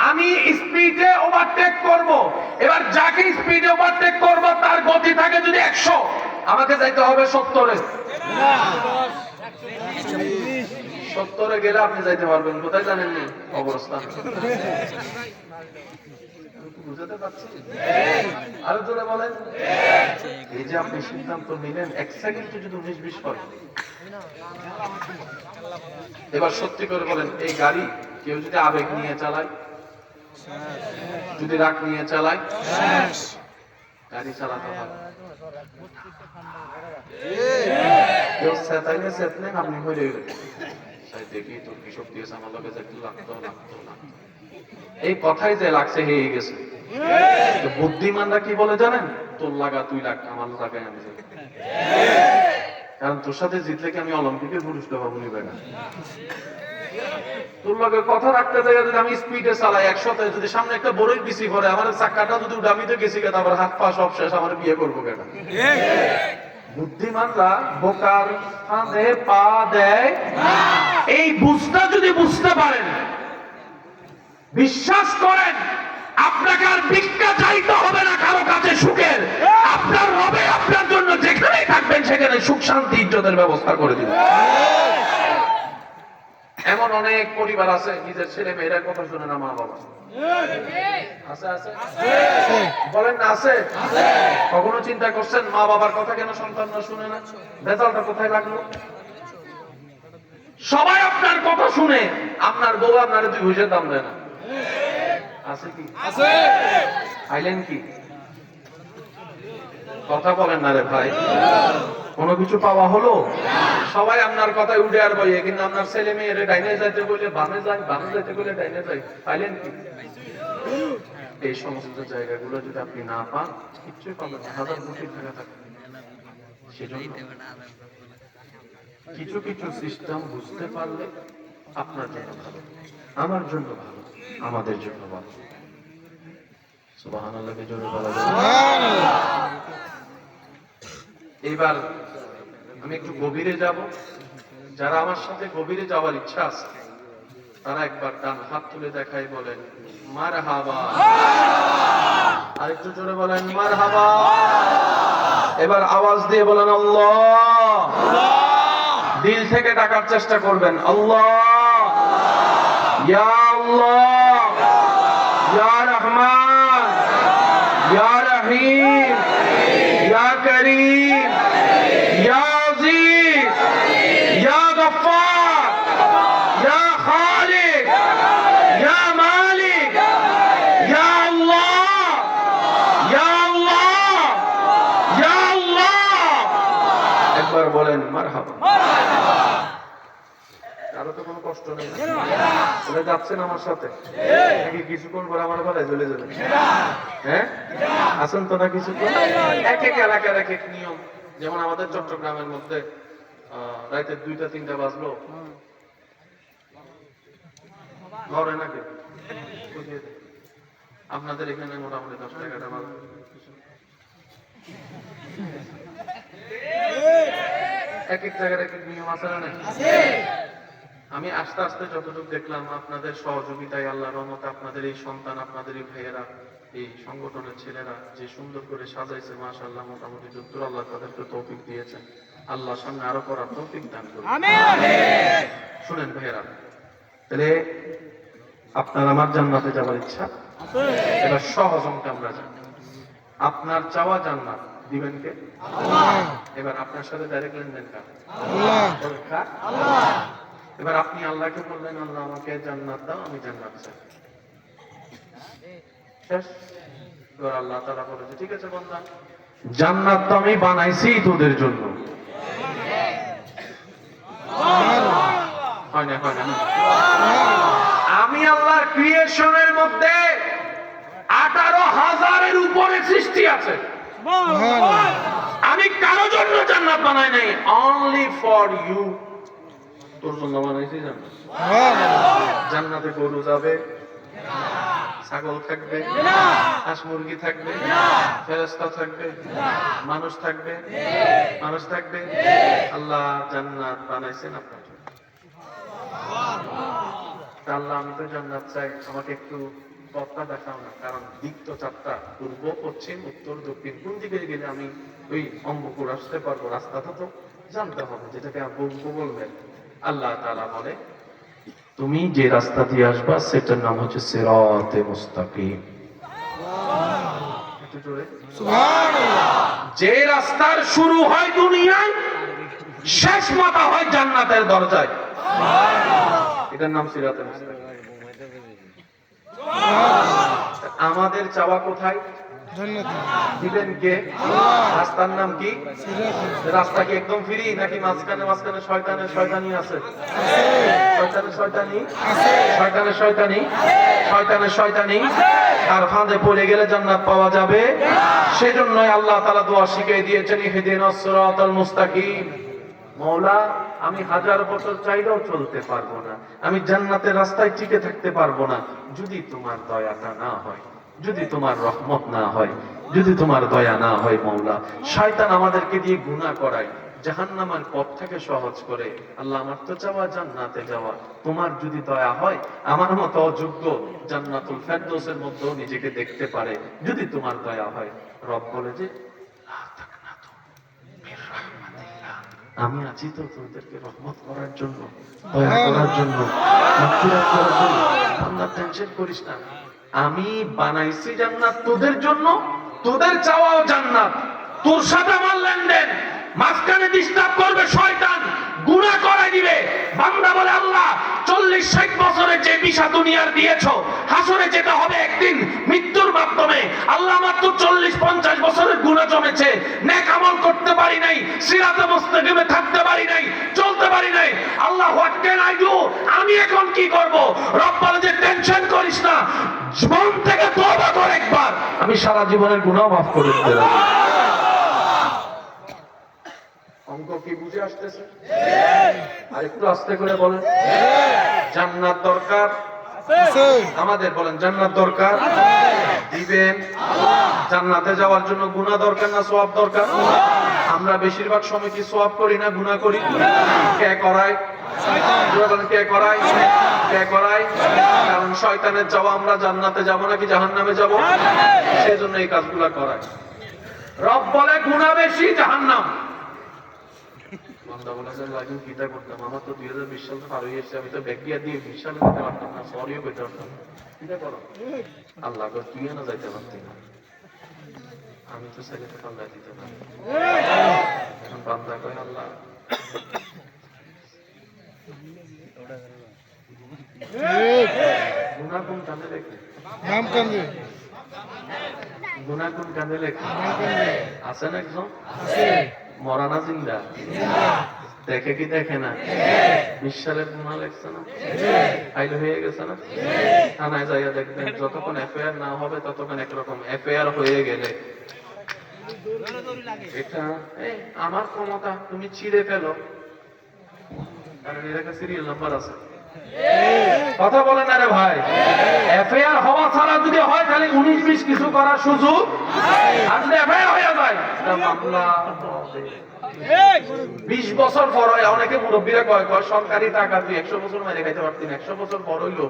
Speaker 1: আমি স্পিডে ওভারটেক করব। এবার যাকে স্পিডে ওভারটেক করব তার গতি থাকে যদি 100, আমাকে যাইতে হবে 70-এ। 70-এ গেলে আপনি যাইতে পারবেন কোথায় জানেন? নি অবস্থান। বুঝতে পারছি? আরো জোরে বলেন। এই যে আপনি সিদ্ধান্ত নিলেন, 1 সেকেন্ডে যদি 19-20 হয়, এবার সত্যি করে বলেন, এই গাড়ি কেউ যদি আবেগ নিয়ে চালায়, যদি রাগ নিয়ে চালায়, গাড়ি চালাতে হবে। কেউ সেতাইলে সেতলেন, আপনি হয়ে গেলেন দেখি তোর কি শক্তি আছে, আমার লোকে একটু লাগতো লাগতো লাগতো, এই কথাই যে লাগছে হয়ে গেছে। বুদ্ধিমানরা কি বলে জানেন? তোর লাগা তুই লাগ, আমার লাগাই আমি যাই। কারণ তোর সাথে জিতলে কি আমি অলিম্পিকের পুরস্কার পাবো নি? বেটা, তোর লগে কথা রাখতে যাই যদি আমি স্পিডে চালাই 100-তে, যদি সামনে একটা বড়ই পিছি পড়ে, আমার চাকাটা যদি উড়ামিতে গেছি কেন, আবার হাত পা সব শেষ, আমার বিয়ে করবো কেন? বুদ্ধিমানরা বোকার ফাঁদে পা দেয়। এই বুঝটা যদি বুঝতে পারেন, বিশ্বাস করেন, আপনাকে আর ভিক্ষা চাইতে হবে না কারো কাছে সুখের। আপনার রবে আপনার জন্য যেখানেই থাকবেন সেখানে সুখ শান্তি ইজ্জতের ব্যবস্থা করে দিবেন। এমন অনেক পরিবার আছে নিজের ছেলে মেয়েরা কথা শুনে না মা বাবা। আছে আছে, বলেন না আছে? কখনো চিন্তা করছেন মা বাবার কথা কেন সন্তানরা শুনে না? রেজাল্টটা কোথায় লাগলো? সবাই আপনার কথা শুনে, আপনার বউ আপনার 2 পয়সার দাম দেয় না। আছে কি? আছে। আইলেন কি? কথা বলেন না রে ভাই। কোনো কিছু পাওয়া হলো? সবাই আপনার কথায় উঠে আর বইয়ে, কিন্তু আপনার ছেলে মেয়েরে ডাইনে যাইতে বলে বামে যায়, বামে যাইতে বলে ডাইনে যায়। পাইলেন কি? এই সমস্ত জায়গাগুলো যদি আপনি না পান, কিচ্ছুই পাবেন না, হাজার কোটি টাকা থাকে। সেজন্য কিছু কিছু সিস্টেম বুঝতে পারলে আপনার জন্য ভালো, আমার জন্য ভালো, আমাদের জন্য ভালো। সুবহানাল্লাহকে জোরে বলা যাবে? এবার আমি একটু গভীরে যাব। যারা আমার সাথে গভীরে যাওয়ার ইচ্ছা আছে তারা একবার ডান হাত তুলে দেখাই বলেন মারহাবা। আর একটু জোরে বলেন মারহাবা। এবার আওয়াজ দিয়ে বলেন আল্লাহ। দিল থেকে ডাকার চেষ্টা করবেন, আল্লাহ, ইয়া আল্লাহ, ইয়া রহমান, ইয়া রহিম, ইয়া করিম, ইয়া আজিজ, ইয়া গফফার, ইয়া খালিক, ইয়া মালিক, ইয়া আল্লাহ, ইয়া আল্লাহ, ইয়া আল্লাহ। একবার বলেন মারহাবা। কারো তো কোনো কষ্ট নেই, বলে যাচ্ছেন আমার সাথে নাকি কিছুক্ষণ পর আমার গলায় চলে যাবে? হ্যাঁ, আসেন তো না কিছুক্ষণ। এক এক এলাকার এক এক নিয়ম। যেমন আমাদের চট্টগ্রামের মধ্যে রাতে 2টা-3টা বাজলো, ঘরে নাকি আপনাদের এখানে মোটামুটি 10-11টা বাজলো। এক এক জায়গার এক এক নিয়ম আছে না? আমি আস্তে আস্তে যতটুকু দেখলাম আপনাদের সহযোগিতায়, আল্লাহর রহমতে, আপনাদের এই সন্তান, আপনাদের এই ভাইয়েরা, এই সংগঠনের ছেলেরা যে সুন্দর করে সাজাইছে, মাশাআল্লাহ, মোটামুটি যতদূর আল্লাহ তাদেরকে তৌফিক দিয়েছেন, আল্লাহ সামনে আরো করার তৌফিক দান করুন। আমিন। শুনেন ভাইয়েরা, তাহলে আপনার আমার জান্নাতে যাওয়ার ইচ্ছা, এবার সহজ অঙ্কে আমরা যাই। আপনার চাওয়া জান্নাত দিবেন কে? আল্লাহ। এবার আপনার সাথে ডাইরেক্ট লেনদেন কার? আল্লাহ। এবার আপনি আল্লাহকে বললেন, আল্লাহ আমাকে জান্নাত দাও, আমি জান্নাত চাই। শেষ। এবার আল্লাহ তাআলা বলেছে, ঠিক আছে বান্দা, জান্নাত তো আমি বানাইছি তোদের জন্য। হয় না, হয় না? আমি আল্লাহর ক্রিয়েশনের মধ্যে 18,000-এর উপরে সৃষ্টি আছে। আমি কারো জন্য জান্নাত বানাই নাই, অনলি ফর ইউ। তোর জন্য বানাইছি জান্নাত। জান্নাতে গরু যাবে, ছাগল থাকবে, হাঁস মুরগি থাকবে, ফেরেশতা থাকবে, মানুষ থাকবে, মানুষ থাকবে। আল্লাহ জান্নাত বানাইছেন আপনার জন্য। আল্লাহ আমি তো জান্নাত চাই, আমাকে একটু পথটা দেখাও না, কারণ দিক তো চারটা, পূর্ব, পশ্চিম, উত্তর, দক্ষিণ। কোন দিকে গেলে আমি ওই অম্বপুর আসতে পারবো, রাস্তাটা তো জানতে হবে, যেটাকে আব্বু বলবেন। আল্লাহ তাআলা বলে, তুমি যে রাস্তা দিয়ে আসবা সেটার নাম হচ্ছে সিরাতে মুস্তাকিম। একটু জোরে। যে রাস্তার শুরু হয় দুনিয়ায়, শেষ মাথা হয় জান্নাতের দরজায়, এটার নাম সিরাতে মুস্তাকিম। আমাদের চাওয়া কোথায়? দিবেন কে? রাস্তার নাম কি? রাস্তা কি একদম ফ্রি, নাকি মাঝখানে মাঝখানে শয়তানের শয়তানি আছে? শয়তানের শয়তানি, শয়তানের শয়তানি, শয়তানের শয়তানি। আর ফাঁদে পড়ে গেলে জান্নাত পাওয়া যাবে? সেজন্যই আল্লাহ তাআলা দোয়া শিখিয়ে দিয়েছেন, ইহদিনাস সিরাতাল মুস্তাকিম। মওলা, আমি 1000 বছর চাইলেও চলতে পারবো না, আমি জান্নাতের রাস্তায় টিকে থাকতে পারবো না, যদি তোমার দয়াটা না হয়, যদি তোমার রহমত না হয়, যদি তোমার দয়া না হয়। মওলা, শয়তান আমাদেরকে দিয়ে গুনাহ করায়, জাহান্নামের পথটাকে সহজ করে। আল্লাহ, আমার তো চাওয়া জান্নাতে যাওয়া, তোমার যদি দয়া হয়, আমার মতো অযোগ্য জান্নাতুল ফেরদৌসের মধ্যেও নিজেকে দেখতে পারে, যদি তোমার দয়া হয়। রব বলে যে, আমি আছি তো তোদেরকে রহমত করার জন্য, দয়া করার জন্য, মাগফিরাত করার জন্য। আল্লাহ টেনশন করিস না, আমি বানাইছি জান্নাত তোদের জন্য, তোদের চাওয়াও জান্নাত। তোর সাথে আমার লেনদেন, মাঝখানে ডিস্টার্ব করবে শয়তান, গুনাহ করাই দিবে। বান্দা বলে, আল্লাহ 40-60 বছরের যে বিশা দুনিয়ার দিয়েছো, হাসরে যেতে হবে একদিন মৃত্যুর মাধ্যমে। আল্লাহ, মাত্র 40-50 বছরের গুনাহ জমেছে, নেক আমল করতে পারি নাই, সিরাতে মুস্তাকিমে থাকতে পারি নাই, চলতে পারি নাই। আল্লাহ, হোয়াট ক্যান আই ডু? আমি এখন কি করব? রব বলে যে, টেনশন করিস না, জীবন থেকে তওবা কর একবার, আমি সারা জীবনের গুনাহ মাফ করে দিতে রাজি। অঙ্ক কি বুঝে আসতেছে? আর একটু আস্তে করে বলেন। জান্নাত দরকার আমাদের, বলেন জান্নাত দরকার, দিবেন। জান্নাতে যাওয়ার জন্য গুনাহ দরকার না সওয়াব দরকার? আমরা বেশিরভাগ সময় কি সওয়াব করি না গুনাহ করি? কে করায়? কে করায়? কে করায়? কারণ শয়তানের চাওয়া আমরা জান্নাতে যাব নাকি জাহান্নামে যাব, সেজন্য এই কাজগুলা করায়। রব বলে গুনাহ বেশি, জাহান্নাম। বান্দা বলে, লাগিন কিটা করতাম, আমার তো 2020 সাল তো পার হয়ে এসেছে, আমি তো ব্যাগিয়া দিয়ে 20 সালে যেতে পারতাম না, সরিও পেতে পারতাম না। কিটা করো? আল্লাহ কর, তুই না যাইতে পারতি না, আমি তো ছেলেকে পাল্লা দিতে পারি। এখন বান্দা কয়, আল্লাহ গুনাহ কোন কাঁদে লেখে?
Speaker 2: নাম কান্দে।
Speaker 1: গুনাহ কোন কাঁদে লেখে? আছেন একজন মরানা জিন্দা, দেখে কি দেখে না? 20 সালের গুনাহ লেখছে না, ফাইল হয়ে গেছে না? থানায় যাইয়া দেখবেন, যতক্ষণ এফআইআর না হবে ততক্ষণ একরকম, এফআইআর হয়ে গেলে এটা আমার ক্ষমতা, তুমি ছিঁড়ে ফেলো, কারণ এর একটা সিরিয়াল নাম্বার আছে। কথা বলেন না রে ভাই, এফআইআর হওয়া ছাড়া যদি হয় তাহলে 19-20 কিছু করার সুযোগ, আর যদি এফআইআর হয়ে যায় মামলা 20 বছর পর হয়। অনেকে মুরব্বীরা কয় সরকারি টাকা তুই 100 বছর মেরে খাইতে পারতিস, 100 বছর পর হইলো।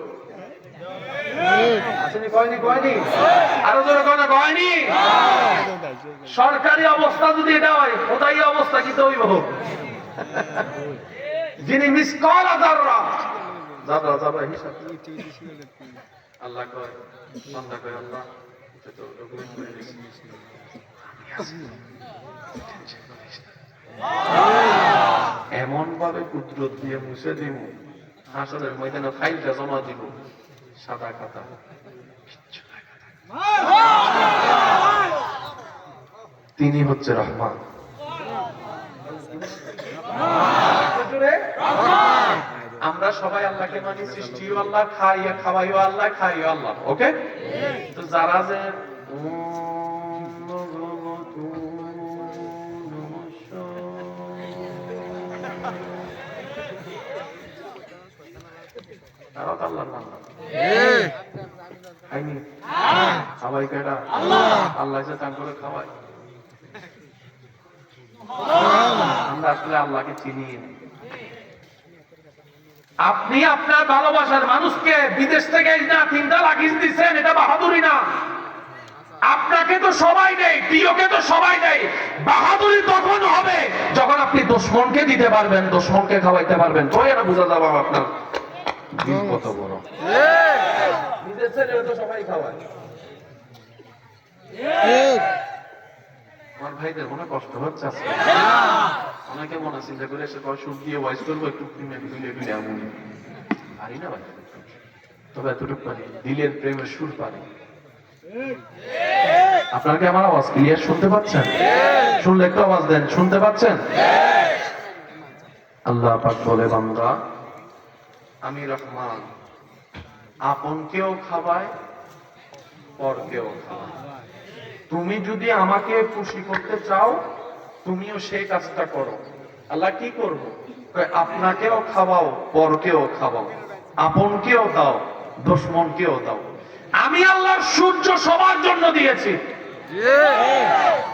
Speaker 1: আসেনি? কয়নি? কয়নি? আরো জোরে কয় না? কয়নি? সরকারি অবস্থা যদি এটা হয়, ওটাই অবস্থা কি তো হইব? যিনি মিসকাল যাররা যাররা যাররা হিসাব। আল্লাহ কয়, বান্দা কয়, আল্লাহ এটা তো ডকুমেন্ট করে দিয়েছি, এমন ভাবে কুদরত দিয়ে মুছে দিব হাসরের ময়দানে ফাইলটা জমা দিব, সাদা খাতা, তিনি হচ্ছে রহমান। আমরা সবাই আল্লাহকে মানি, সৃষ্টিও আল্লাহ, খাইয়া খাওয়াইও আল্লাহ, খাইও আল্লাহ। ওকে, তো যারা যে তারাও তো আল্লাহর বান্দা। খাইনি খাওয়াই কেডা? আল্লাহ যে চান করে খাওয়াই। আমরা আসলে আল্লাহকে চিনি না। আপনি আপনার ভালোবাসার মানুষকে বিদেশ থেকে না 3টা লাকিজ দিচ্ছেন, এটা বাহাদুরি না। আপনাকে তো সবাই দেয়, প্রিয়কে তো সবাই দেয়। বাহাদুরি তখন হবে যখন আপনি দুশমনকে দিতে পারবেন, দুশমনকে খাওয়াইতে পারবেন, তো এটা বোঝা যাবে আপনার দিল কত বড়। নিজের ছেলে তো সবাই খাওয়ায়। আমার ভাইদের মনে কষ্ট হচ্ছে আজকে। অনেকে মনে চিন্তা করে এসে সুখ দিয়ে ভয়েস করবো, একটু এমন পারি না ভাই, তবে এতটুকু পারি, দিলের প্রেমের সুর পারি। আপনারা কি আমার আওয়াজ ক্লিয়ার শুনতে পাচ্ছেন? শুনলে একটু আওয়াজ দেন, শুনতে পাচ্ছেন? আল্লাহ পাক বলে, বান্দা আমি রহমান, আপনকেও খাওয়ায়, পরকেও খাওয়ায়। তুমি যদি আমাকে খুশি করতে চাও, তুমিও সেই কাজটা করো। আল্লাহ কি করবো? আপনাকেও খাওয়াও, পরকেও খাওয়াও, আপনকেও দাও, দুশমনকেও দাও। আমি আল্লাহর সূর্য সবার জন্য দিয়েছি।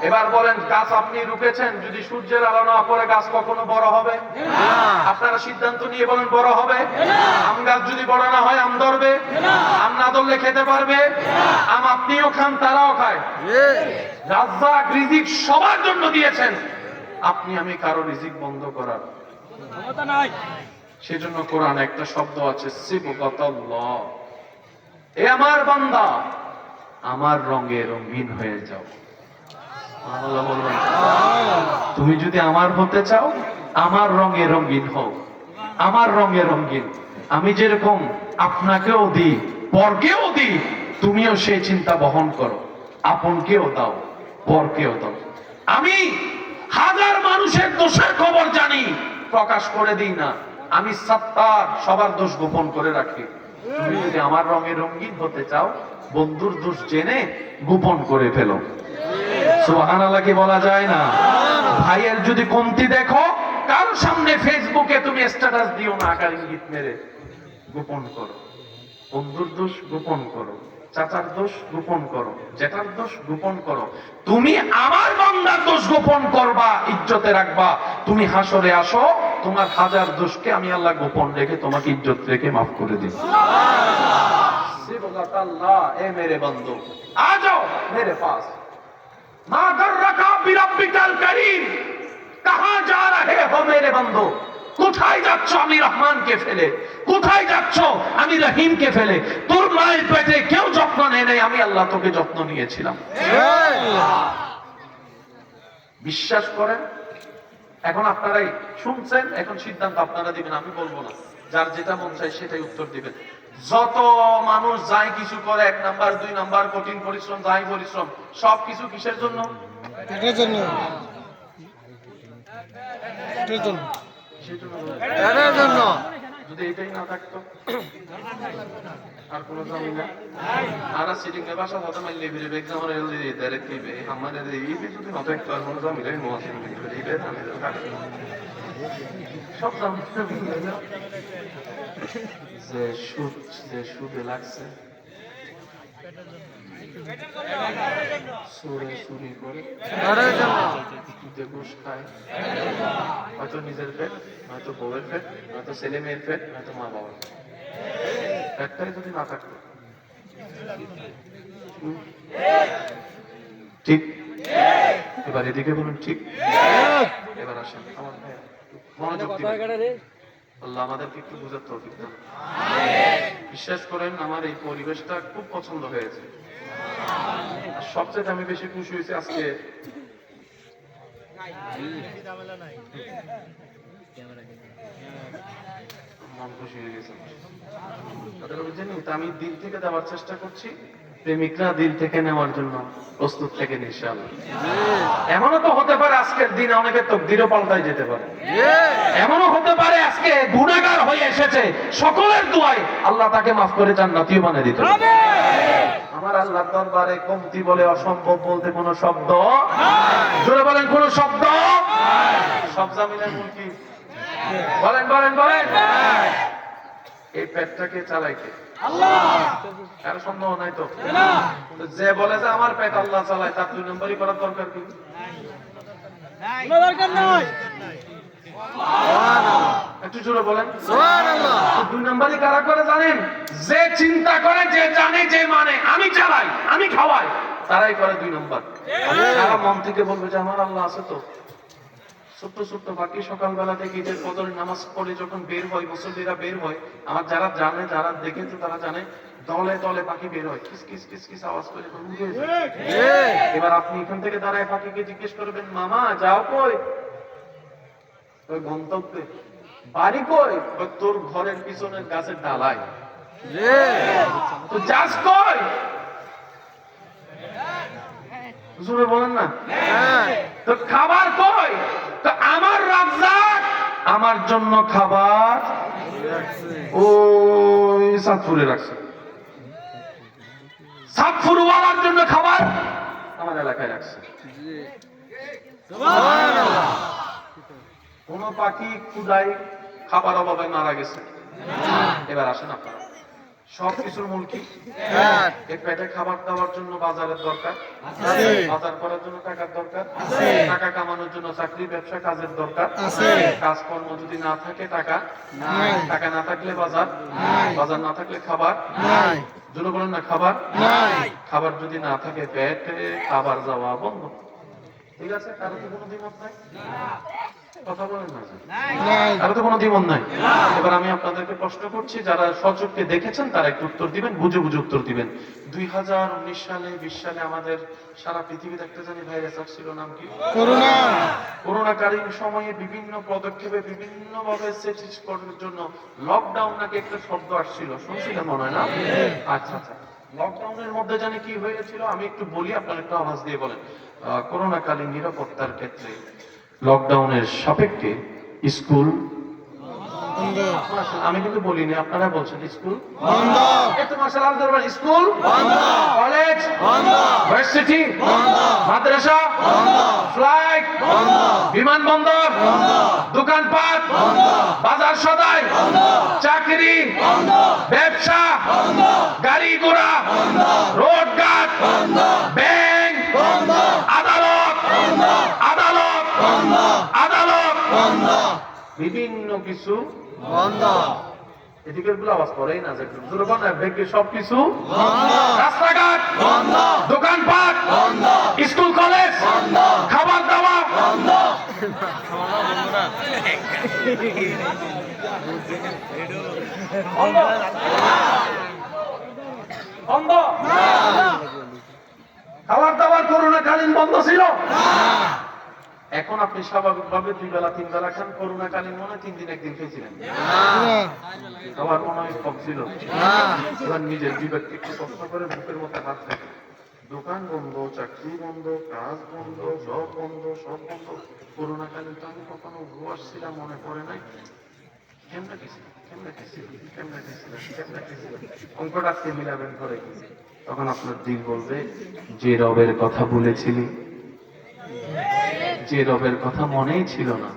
Speaker 1: এবার বলেন, গাছ আপনি রুপেছেন, যদি সূর্যের আলো না পড়ে গাছ কখনো বড় হবে? আপনারা সিদ্ধান্ত নিয়ে বলেন, বড় হবে? আম গাছ যদি বড় না হয় আম ধরবে? আম না ধরলে খেতে পারবে? আম আপনিও খান, তারাও খায়। রাজ্জাক রিজিক সবার জন্য দিয়েছেন, আপনি আমি কারো রিজিক বন্ধ করার ক্ষমতা নাই। সেজন্য কোরআন একটা শব্দ আছে, সিবগাতাল্লাহ। এ আমার বান্দা, আমার রঙে রঙিন হয়ে যাও। আল্লাহ বলবেন, তুমি যদি আমার হতে চাও, আমার রঙে রঙিন হও, আমার রঙে রঙিন। আমি যেরকম আপনাকেও দিই, পরকেও দিই, তুমিও সেই চিন্তা বহন করো, আপনকেও দাও, পরকেও দাও। আমি হাজার মানুষের দোষের খবর জানি, প্রকাশ করে দিই না। আমি সত্তার, সবার দোষ গোপন করে রাখি। তুমি যদি আমার রঙে রঙিন হতে চাও, বন্ধুর দোষ জেনে গোপন করে ফেলো। সুবহানাল্লাহ কি বলা যায় না? ভাইয়ের যদি কমতি দেখো, কার সামনে ফেসবুকে তুমি স্ট্যাটাস দিও না, আকার ইঙ্গিত মেরে গোপন করো। বন্ধুর দোষ গোপন করো, চাচার দোষ গোপন করো, জেঠার দোষ গোপন করো। তুমি আমার বান্দার দোষ গোপন করবা, ইজ্জতে রাখবা। তুমি হাসরে আসো, তোমার হাজার দোষকে আমি আল্লাহ গোপন রেখে তোমাকে ইজ্জত রেখে মাফ করে দিই। সিবগাতাল্লাহ, এ মেরে বন্ধু, আ যাও মেরে পাস। মা গর্রাকা বিরাব্বিকাল কারীম, কাহা যা রহে হো মেরে বন্ধু? কোথায় যাচ্ছ আমি রহমানকে ফেলে? কোথায় যাচ্ছ আমি রহিমকে ফেলে? তোর মায়ের পেটে কেউ যত্ন নেয় নাই, আমি আল্লাহ তোকে যত্ন নিয়েছিলাম। বিশ্বাস করেন? এখন আপনারাই শুনছেন, এখন সিদ্ধান্ত আপনারা দিবেন, আমি বলবো না। যার যেটা মন চাই সেটাই উত্তর দিবেন। যত মানুষ যাই কিছু করে, 1 নাম্বার 2 নাম্বার, কঠিন পরিশ্রম, যাই পরিশ্রম, সবকিছু কিসের জন্য?
Speaker 2: এটার জন্য, এটার জন্য, এটার জন্য।
Speaker 1: যদি এটাই না থাকতো, আর কোনো ঝামেলা আর সিটিং এ বাসা হতে মাইলে বিরে এক্সাম এর এল দিয়ে ডাইরেক্ট দিবে আমাদের এই যদি না থাকতো, আর কোনো ঝামেলা নেই। মহাসিন করে দিবে, আমি সব ঝামেলা যে সুদে লাগছে, চুরি করে, ঘুষ খায়, হয়তো নিজের পেট, নয়তো বউয়ের পেট, নয়তো ছেলে মেয়ের পেট, নয়তো মা বাবার পেটটাই যদি না থাকতো। ঠিক? এবার এদিকে বলুন ঠিক। এবার আসেন আমার ভাই, মনোযোগ দিবেন। আল্লাহ আমাদেরকে একটু বুঝার তৌফিক দান। বিশ্বাস করেন, আমার এই পরিবেশটা খুব পছন্দ হয়েছে। আর সবচেয়ে আমি বেশি খুশি হয়েছি আজকে মন খুশি হয়ে গেছে। তাদের বুঝেনি তা আমি দিল থেকে দেওয়ার চেষ্টা করছি, প্রেমিকরা দিল থেকে নেওয়ার জন্য প্রস্তুত থেকে ইনশাআল্লাহ। এমনও তো হতে পারে আজকের দিনে অনেকে তকদিরও পাল্টাই যেতে পারে, এমনও হতে পারে আজকে গুনাহগার হয়ে এসেছে, সকলের দোয়ায় আল্লাহ তাকে মাফ করে জান্নাতীও বানিয়ে দিতে পারে। আমার আল্লাহর দরবারে কমতি বলে অসম্ভব বলতে কোনো শব্দ জোরে বলেন, কোনো শব্দ। সব জামিনের মূল কি? বলেন বলেন বলেন। এই পেটটাকে চালাইতে কারো সন্দেহ নাই তো? তো যে বলে যে আমার পেট আল্লাহ চালায় তার 2 নম্বরই করার দরকার কি? একটু জোরে বলেন সুবহানাল্লাহ। 2 নম্বরই কারা করে জানেন? যে চিন্তা করে, যে জানে, যে মানে আমি চালাই, আমি খাওয়াই, তারাই করে 2 নম্বর। সারা মন থেকে বলবে যে আমার আল্লাহ আছে তো। ছোট্ট ছোট্ট বাকি সকালবেলা থেকে ঈদের ফজরের নামাজ পড়ে যখন বের হয়, মুসল্লিরা বের হয়, আমার যারা জানে, যারা দেখেছে তারা জানে, দলে দলে পাখি বের হয়, কিস কিস কিস কিস আওয়াজ করে উড়ে যায়। এবার আপনি এখান থেকে দাঁড়ায় পাখিকে জিজ্ঞেস করবেন, মামা যাও কই? ওই গন্তব্যে। বাড়ি কই? ওই তোর ঘরের পিছনের গাছের ডালায়। তো যাস কই? জোরে বলেন না। তো খাবার কই? তো আমার রাজ্জাক আমার জন্য খাবার ওই সাতপুরে রাখছে। সাতপুরওয়ালার জন্য খাবার আমার এলাকায় রাখছে। কোন পাখি ক্ষুধায় খাবার অভাবে মারা গেছে? এবার আসেন আপনারা, সবকিছুর মূল কি? এই পেটে খাবার দেওয়ার জন্য বাজারের দরকার, বাজার করার জন্য টাকার দরকার, টাকা কামানোর জন্য চাকরি ব্যবসা কাজের দরকার, কাজকর্ম যদি না থাকে টাকা, টাকা না থাকলে বাজার, বাজার না থাকলে খাবার, জন্য বলেন না খাবার, খাবার যদি না থাকে পেটে খাবার যাওয়া বন্ধ। ঠিক আছে, কারো তো কোনো দ্বিমত নাই? কথা বলেন না, কারো তো কোনো দ্বিমত নাই? এবার আমি আপনাদেরকে প্রশ্ন করছি, যারা সচক্ষে দেখেছেন তারা একটু উত্তর দিবেন, বুঝে বুঝে উত্তর দিবেন। 2019 সালে 20 সালে আমাদের সারা পৃথিবীতে একটা জানি ভাইরাস আসছিল, নাম কি? করোনা। করোনাকালীন সময়ে বিভিন্ন পদক্ষেপে বিভিন্ন ভাবে চেষ্টা করার জন্য লকডাউন নাকি একটা শব্দ আসছিল, শুনছিলেন মনে হয় না? আচ্ছা আচ্ছা, লকডাউনের মধ্যে জানি কি হয়েছিল আমি একটু বলি, আপনারা একটু আওয়াজ দিয়ে বলেন। করোনাকালীন নিরাপত্তার ক্ষেত্রে লকডাউনের সাপেক্ষে স্কুল, আমি কিন্তু বলিনি, আপনারা বলছেন স্কুল বন্ধ। একটু মাশাআল্লাহ দরবার, স্কুল বন্ধ, কলেজ বন্ধ, ভার্সিটি বন্ধ, মাদ্রাসা বন্ধ, ফ্লাইট বন্ধ, বিমানবন্দর বন্ধ, দোকানপাট বন্ধ, বাজার সদাই বন্ধ, চাকরি বন্ধ, ব্যবসা বন্ধ, গাড়ি ঘোড়া বন্ধ, রোড ঘাট বন্ধ, ব্যাংক বন্ধ, আদালত বন্ধ, আদালত বন্ধ, আদালত বন্ধ, বিভিন্ন কিছু বন্ধ। এদিকের গুলো আওয়াজ করেই না, যে দুর্বল ব্যাংকে সবকিছু বন্ধ, রাস্তাঘাট বন্ধ, দোকানপাট বন্ধ, স্কুল কলেজ বন্ধ, খাবার দাবার বন্ধ। বন্ধ, খাবার দাবার করোনাকালীন বন্ধ ছিল। এখন আপনি স্বাভাবিকভাবে 2 বেলা 3 বেলা খান, করোনাকালীন মনে 3 দিন 1 দিন খেয়েছিলেন, খাবার মনে হয় কম ছিল। এবার নিজের বিবেককে একটু প্রশ্ন করে বুকের মধ্যে হাত থাকে, দোকান বন্ধ, চাকরি বন্ধ, কাজ বন্ধ, সব বন্ধ, সব বন্ধ। করোনাকালীন তো আমি কখনো ঘুষ ছিলাম মনে পড়ে নাই, কেমনে গেছিলাম, কেমনে গেছিলাম, কেমনে গেছিলাম, কেমনে গেছিলাম, অঙ্কটা আজকে মিলাবেন করে। তখন আপনার দিল বলবে, যে রবের কথা বলেছিলি, যে রবের কথা মনেই ছিল না,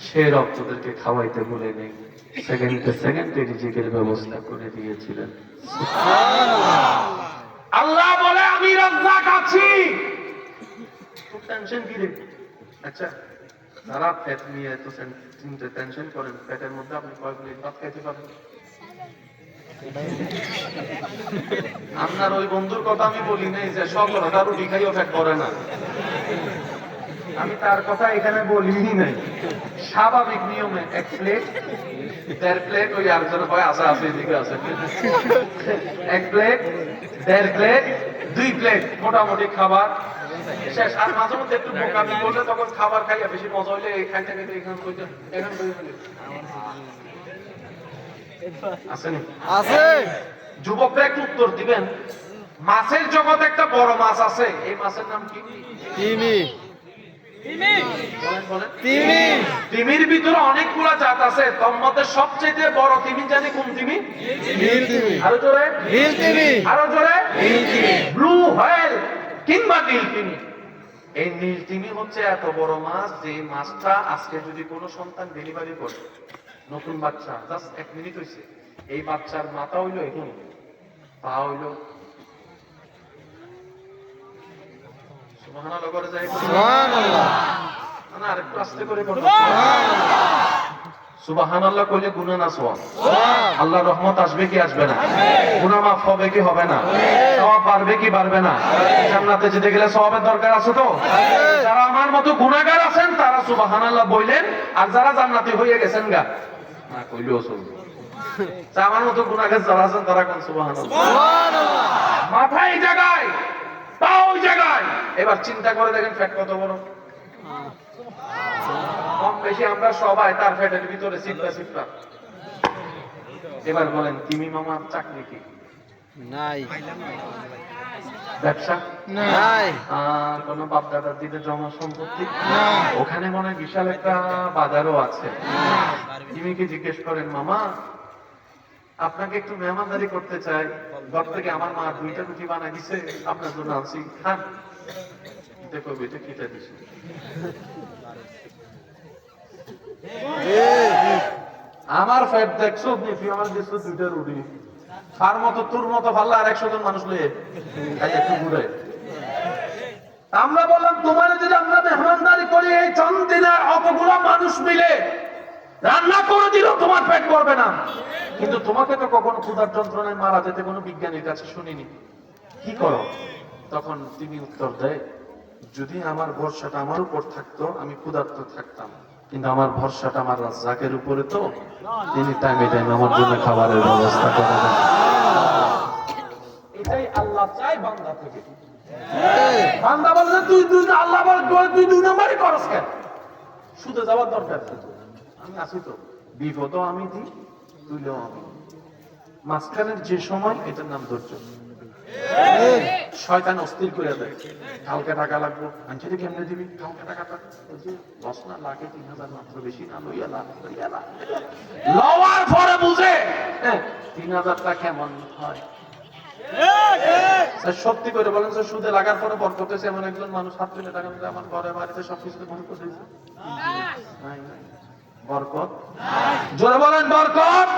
Speaker 1: সে রব তোদেরকে খাওয়াইতে বলে নেই, সেকেন্ডে সেকেন্ডে রিজিকের ব্যবস্থা করে দিয়েছিলেন। আল্লাহ বলে আমি রাজ্জাক আছি, খুব টেনশন কি রে? আচ্ছা, যারা পেট নিয়ে এত টেনশন করেন, পেটের মধ্যে আপনি কয় প্লেট ভাত খাইতে পারবেন? আপনার ওই বন্ধুর কথা আমি বলি নাই যে সব রোটা রুটি খাইও পেট ভরে না, আমি তার কথা এখানে বলিনি নাই। স্বাভাবিক নিয়মে 1 প্লেট 1.5 প্লেট, ওই আরেকজন হয় আছে আছে এদিকে আছে, 1 প্লেট 1.5 প্লেট 2 প্লেট মোটামুটি খাবার শেষ। আর মাঝে মধ্যে একটু বোকামি করলে তখন খাবার খাইয়া বেশি মজা হইলে এই খাইতে খাইতে এখান কইতে এখান কইতে ফেলি। আসেনি?
Speaker 2: আছে
Speaker 1: যুবকরা একটু উত্তর দিবেন। মাছের জগতে একটা বড় মাছ আছে, এই মাছের নাম কি?
Speaker 2: তিমি
Speaker 1: বলেন বলেন।
Speaker 2: তিমি
Speaker 1: তিমির ভিতরে অনেকগুলা জাত আছে, তোর মধ্যে সবচেয়ে বড় তিমি জানি কোন তিমি?
Speaker 2: নীল তিমি
Speaker 1: আরো জোরে,
Speaker 2: নীল তিমি
Speaker 1: আরো জোরে।
Speaker 2: নীল তিমি
Speaker 1: ব্লু হোয়েল কিংবা নীল তিমি। এই নীল তিমি হচ্ছে এত বড় মাছ যে মাছটা আজকে যদি কোনো সন্তান ডেলিভারি করে, নতুন বাচ্চা জাস্ট 1 মিনিট হয়েছে, এই বাচ্চার মাথা হইলো এখানে, পা হইলো সুবহানাল্লাহ করে যায়।
Speaker 2: সুবহানাল্লাহ
Speaker 1: না আরেকটু আস্তে করে করো। সুবহানাল্লাহ কইলে গুনাহ না সওয়াব? আল্লাহর রহমত আসবে কি আসবে না? গুনাহ মাফ হবে কি হবে না? সওয়াব বাড়বে কি বাড়বে না? জান্নাতে যেতে গেলে সওয়াবের দরকার আছে তো? যারা আমার মতো গুনাহগার আছেন তারা সুবহানাল্লাহ বললেন, আর যারা জান্নাতি হয়ে গেছেন গা না কইলেও চলবে। যা আমার মতো গুনাহগার যারা আছেন তারা কোন সুবহানাল্লাহ।
Speaker 2: সুবহানাল্লাহ
Speaker 1: মাথা এই জায়গায়, পা ওই জায়গায়। এবার চিন্তা করে দেখেন ফ্যাট কত বড়। কম বেশি আমরা সবাই তার ফ্যাটের ভিতরে সিপটা সিপটা। এবার বলেন তিমি মামার চাকরি কি?
Speaker 2: নাই
Speaker 1: ব্যবসা?
Speaker 2: নাই
Speaker 1: কোন বাপ দাদার দিকে জমা সম্পত্তি?
Speaker 2: না।
Speaker 1: ওখানে মনে হয় বিশাল একটা বাজারও আছে। তিমিকে জিজ্ঞেস করেন, মামা আপনাকে একটু মেহমানদারি করতে চাই, ঘর থেকে আমার মা 2টা রুটি বানাই দিছে, আপনার জন্য আনছি, খান। দেখো এটা কিটা দিছে। আমার ফ্যাট দেখছো, তুই আমার দিচ্ছ 2টা রুটি, তার মতো তোর মতো ভাল্লা আর 100 জন মানুষ লয়ে খাই একটু ঘুরে। আমরা বললাম তোমার যদি আমরা মেহমানদারি করি এই চন্দিনার অতগুলো মানুষ মিলে রান্না করে দিল তোমার পেট ভরবে না, কিন্তু তোমাকে তো কখনো ক্ষুধার যন্ত্রণায় মারা যেতে কোনো বিজ্ঞানীর কাছে শুনিনি, কি করো? তখন তিনি উত্তর দেয়, যদি আমার ভরসাটা আমার উপর থাকতো আমি ক্ষুধার্ত থাকতাম, কিন্তু আমার ভরসাটা আমার রাজ্জাকের উপরে, তো তিনি টাইমে টাইমে আমার জন্য খাবারের ব্যবস্থা করে দেন। এটাই আল্লাহ চাই বান্দা থেকে। বান্দা বলে তুই আল্লাহ বলে তুই 2 নম্বরই করস কেন? শুধু যাওয়ার দরকার নেই, আমি আছি তো, বিপদও আমি দিই, তুইলেও আমি। মাঝখানের যে সময়, এটার নাম ধৈর্য। শয়তান অস্থির করে দেয়, কালকে টাকা লাগবো, আঞ্চলিক কেমনে দিবি, কালকে টাকা পাবো, 10 না লাগে 3000 মাত্র, বেশি না, লইয়া লওয়ার পরে বুঝে 3000টা কেমন হয়। সত্যি করে বলেন, সুদে লাগার পরে বরকত হয়েছে এমন একজন মানুষ হাত তুলে টাকা দিলে আমার ঘরে বাড়িতে সবকিছুতে বরকত হয়েছে? বরকত? জোরে বলেন বরকত।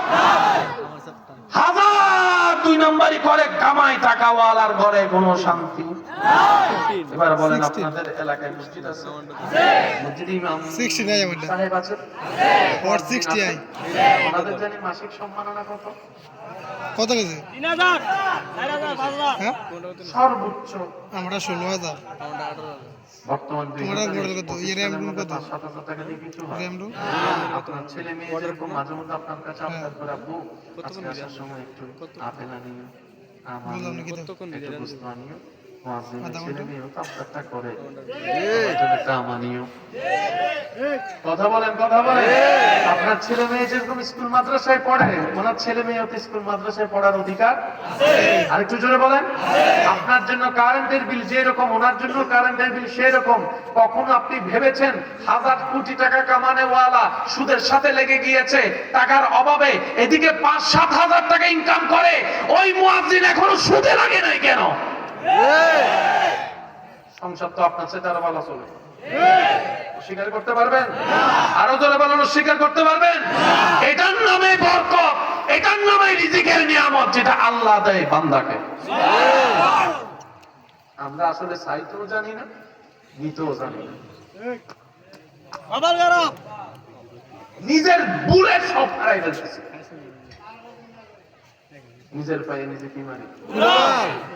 Speaker 1: হাজার 2 নম্বরই করে কামাই, টাকাওয়ালার ঘরে কোনো শান্তি। এবার বলেন আপনাদের এলাকায় মসজিদ আছে? মসজিদে ইমাম
Speaker 2: 60 নাই আমাদের
Speaker 1: সাহেব আছে?
Speaker 2: 460 আই
Speaker 1: ওনাদের জানি মাসিক সম্মাননা কত?
Speaker 2: কত গেছে
Speaker 3: 3000 4000 5000
Speaker 2: হ্যাঁ
Speaker 1: সর্বোচ্চ
Speaker 2: আমরা 16000
Speaker 1: বর্তমান
Speaker 2: তোমরা বড় কত RAM রুম কত
Speaker 1: 7,000 টাকা দিয়ে কিছু হয়?
Speaker 2: RAM রুম
Speaker 1: আপনার ছেলে মেয়ে যেরকম মাঝে মধ্যে আপনার কাছে আবদার করে, আব্বু আজকে আসার সময় একটু আপেল আনিও, আম
Speaker 2: বললাম না
Speaker 1: আনিও,
Speaker 2: কি তো
Speaker 1: একটু গোস্ত আনিও। মুয়াজ্জিনের
Speaker 2: আধা
Speaker 1: ছেলে
Speaker 2: ঘন্টা।
Speaker 1: মেয়েও তো আবদারটা করে, আমার জন্য একটা আম আনিও। কথা বলেন কথা বলেন। আপনার ছেলে মেয়ে যেরকম স্কুল মাদ্রাসায় পড়ে, ওনার ছেলে মেয়েও তো স্কুল মাদ্রাসায় পড়ার অধিকার। আর একটু জোরে বলেন। আপনার জন্য কারেন্টের বিল যেরকম, ওনার জন্য কারেন্টের বিল সেরকম। কখনো আপনি ভেবেছেন 1000 কোটি টাকা কামানেওয়ালা সুদের সাথে লেগে গিয়েছে, টাকার অভাবে এদিকে 5-7 হাজার টাকা ইনকাম করে, ওই মুয়াজ্জিন এখনো সুদে লাগে নাই কেন? সংসার তো আপনার সাথে আরো ভালো চলে। স্বীকার করতে পারবেন? আরো জোরে বলেন, স্বীকার করতে পারবেন? এটার নামে বরকত, এটার নামে রিজিকের নিয়ামত, যেটা আল্লাহ দেয় বান্দাকে। আমরা আসলে চাইতেও জানি না, নিতেও জানি না।
Speaker 3: আবার গরম
Speaker 1: নিজের বুলে সব হারাই ফেলতেছে। নিজের পায়ে নিজে কি মারি?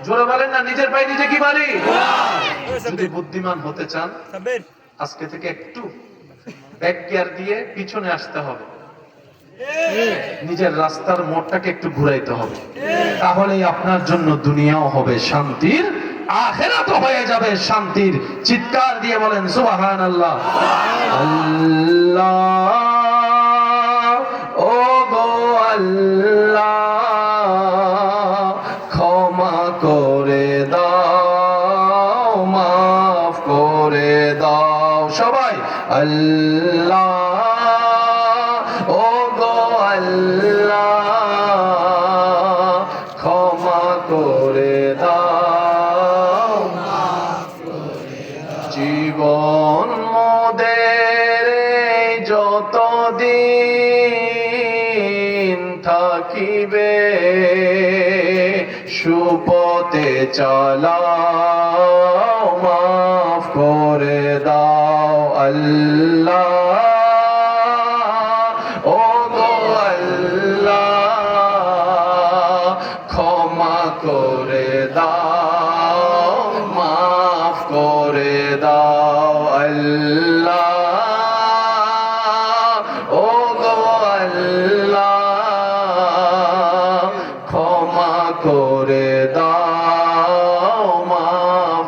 Speaker 1: জোরে বলেন না, নিজের পায়ে নিজে কি মারি? যদি বুদ্ধিমান হতে চান, আজকে থেকে একটু ব্যাক গিয়ার দিয়ে পিছনে আসতে হবে, নিজের রাস্তার মোড়টাকে একটু ঘুরাইতে হবে, তাহলেই আপনার জন্য দুনিয়াও হবে শান্তির, আখিরাত হয়ে যাবে শান্তির। চিৎকার দিয়ে বলেন সুবহানাল্লাহ। আল্লাহ ও গো আল্লাহ ক্ষমা করে দাও, মাফ করে দাও। সবাই আল্লাহ ও গো আল্লাহ ক্ষমা করে দাও। জীবন মোদের যতদিন থাকিবে সুপথে চালাও, মাফ করে দাও। আল্লাহ ও গো আল্লাহ ক্ষমা করে দাও, মাফ করে দাও। আল্লাহ ও গো আল্লাহ ক্ষমা করে দাও, মাফ।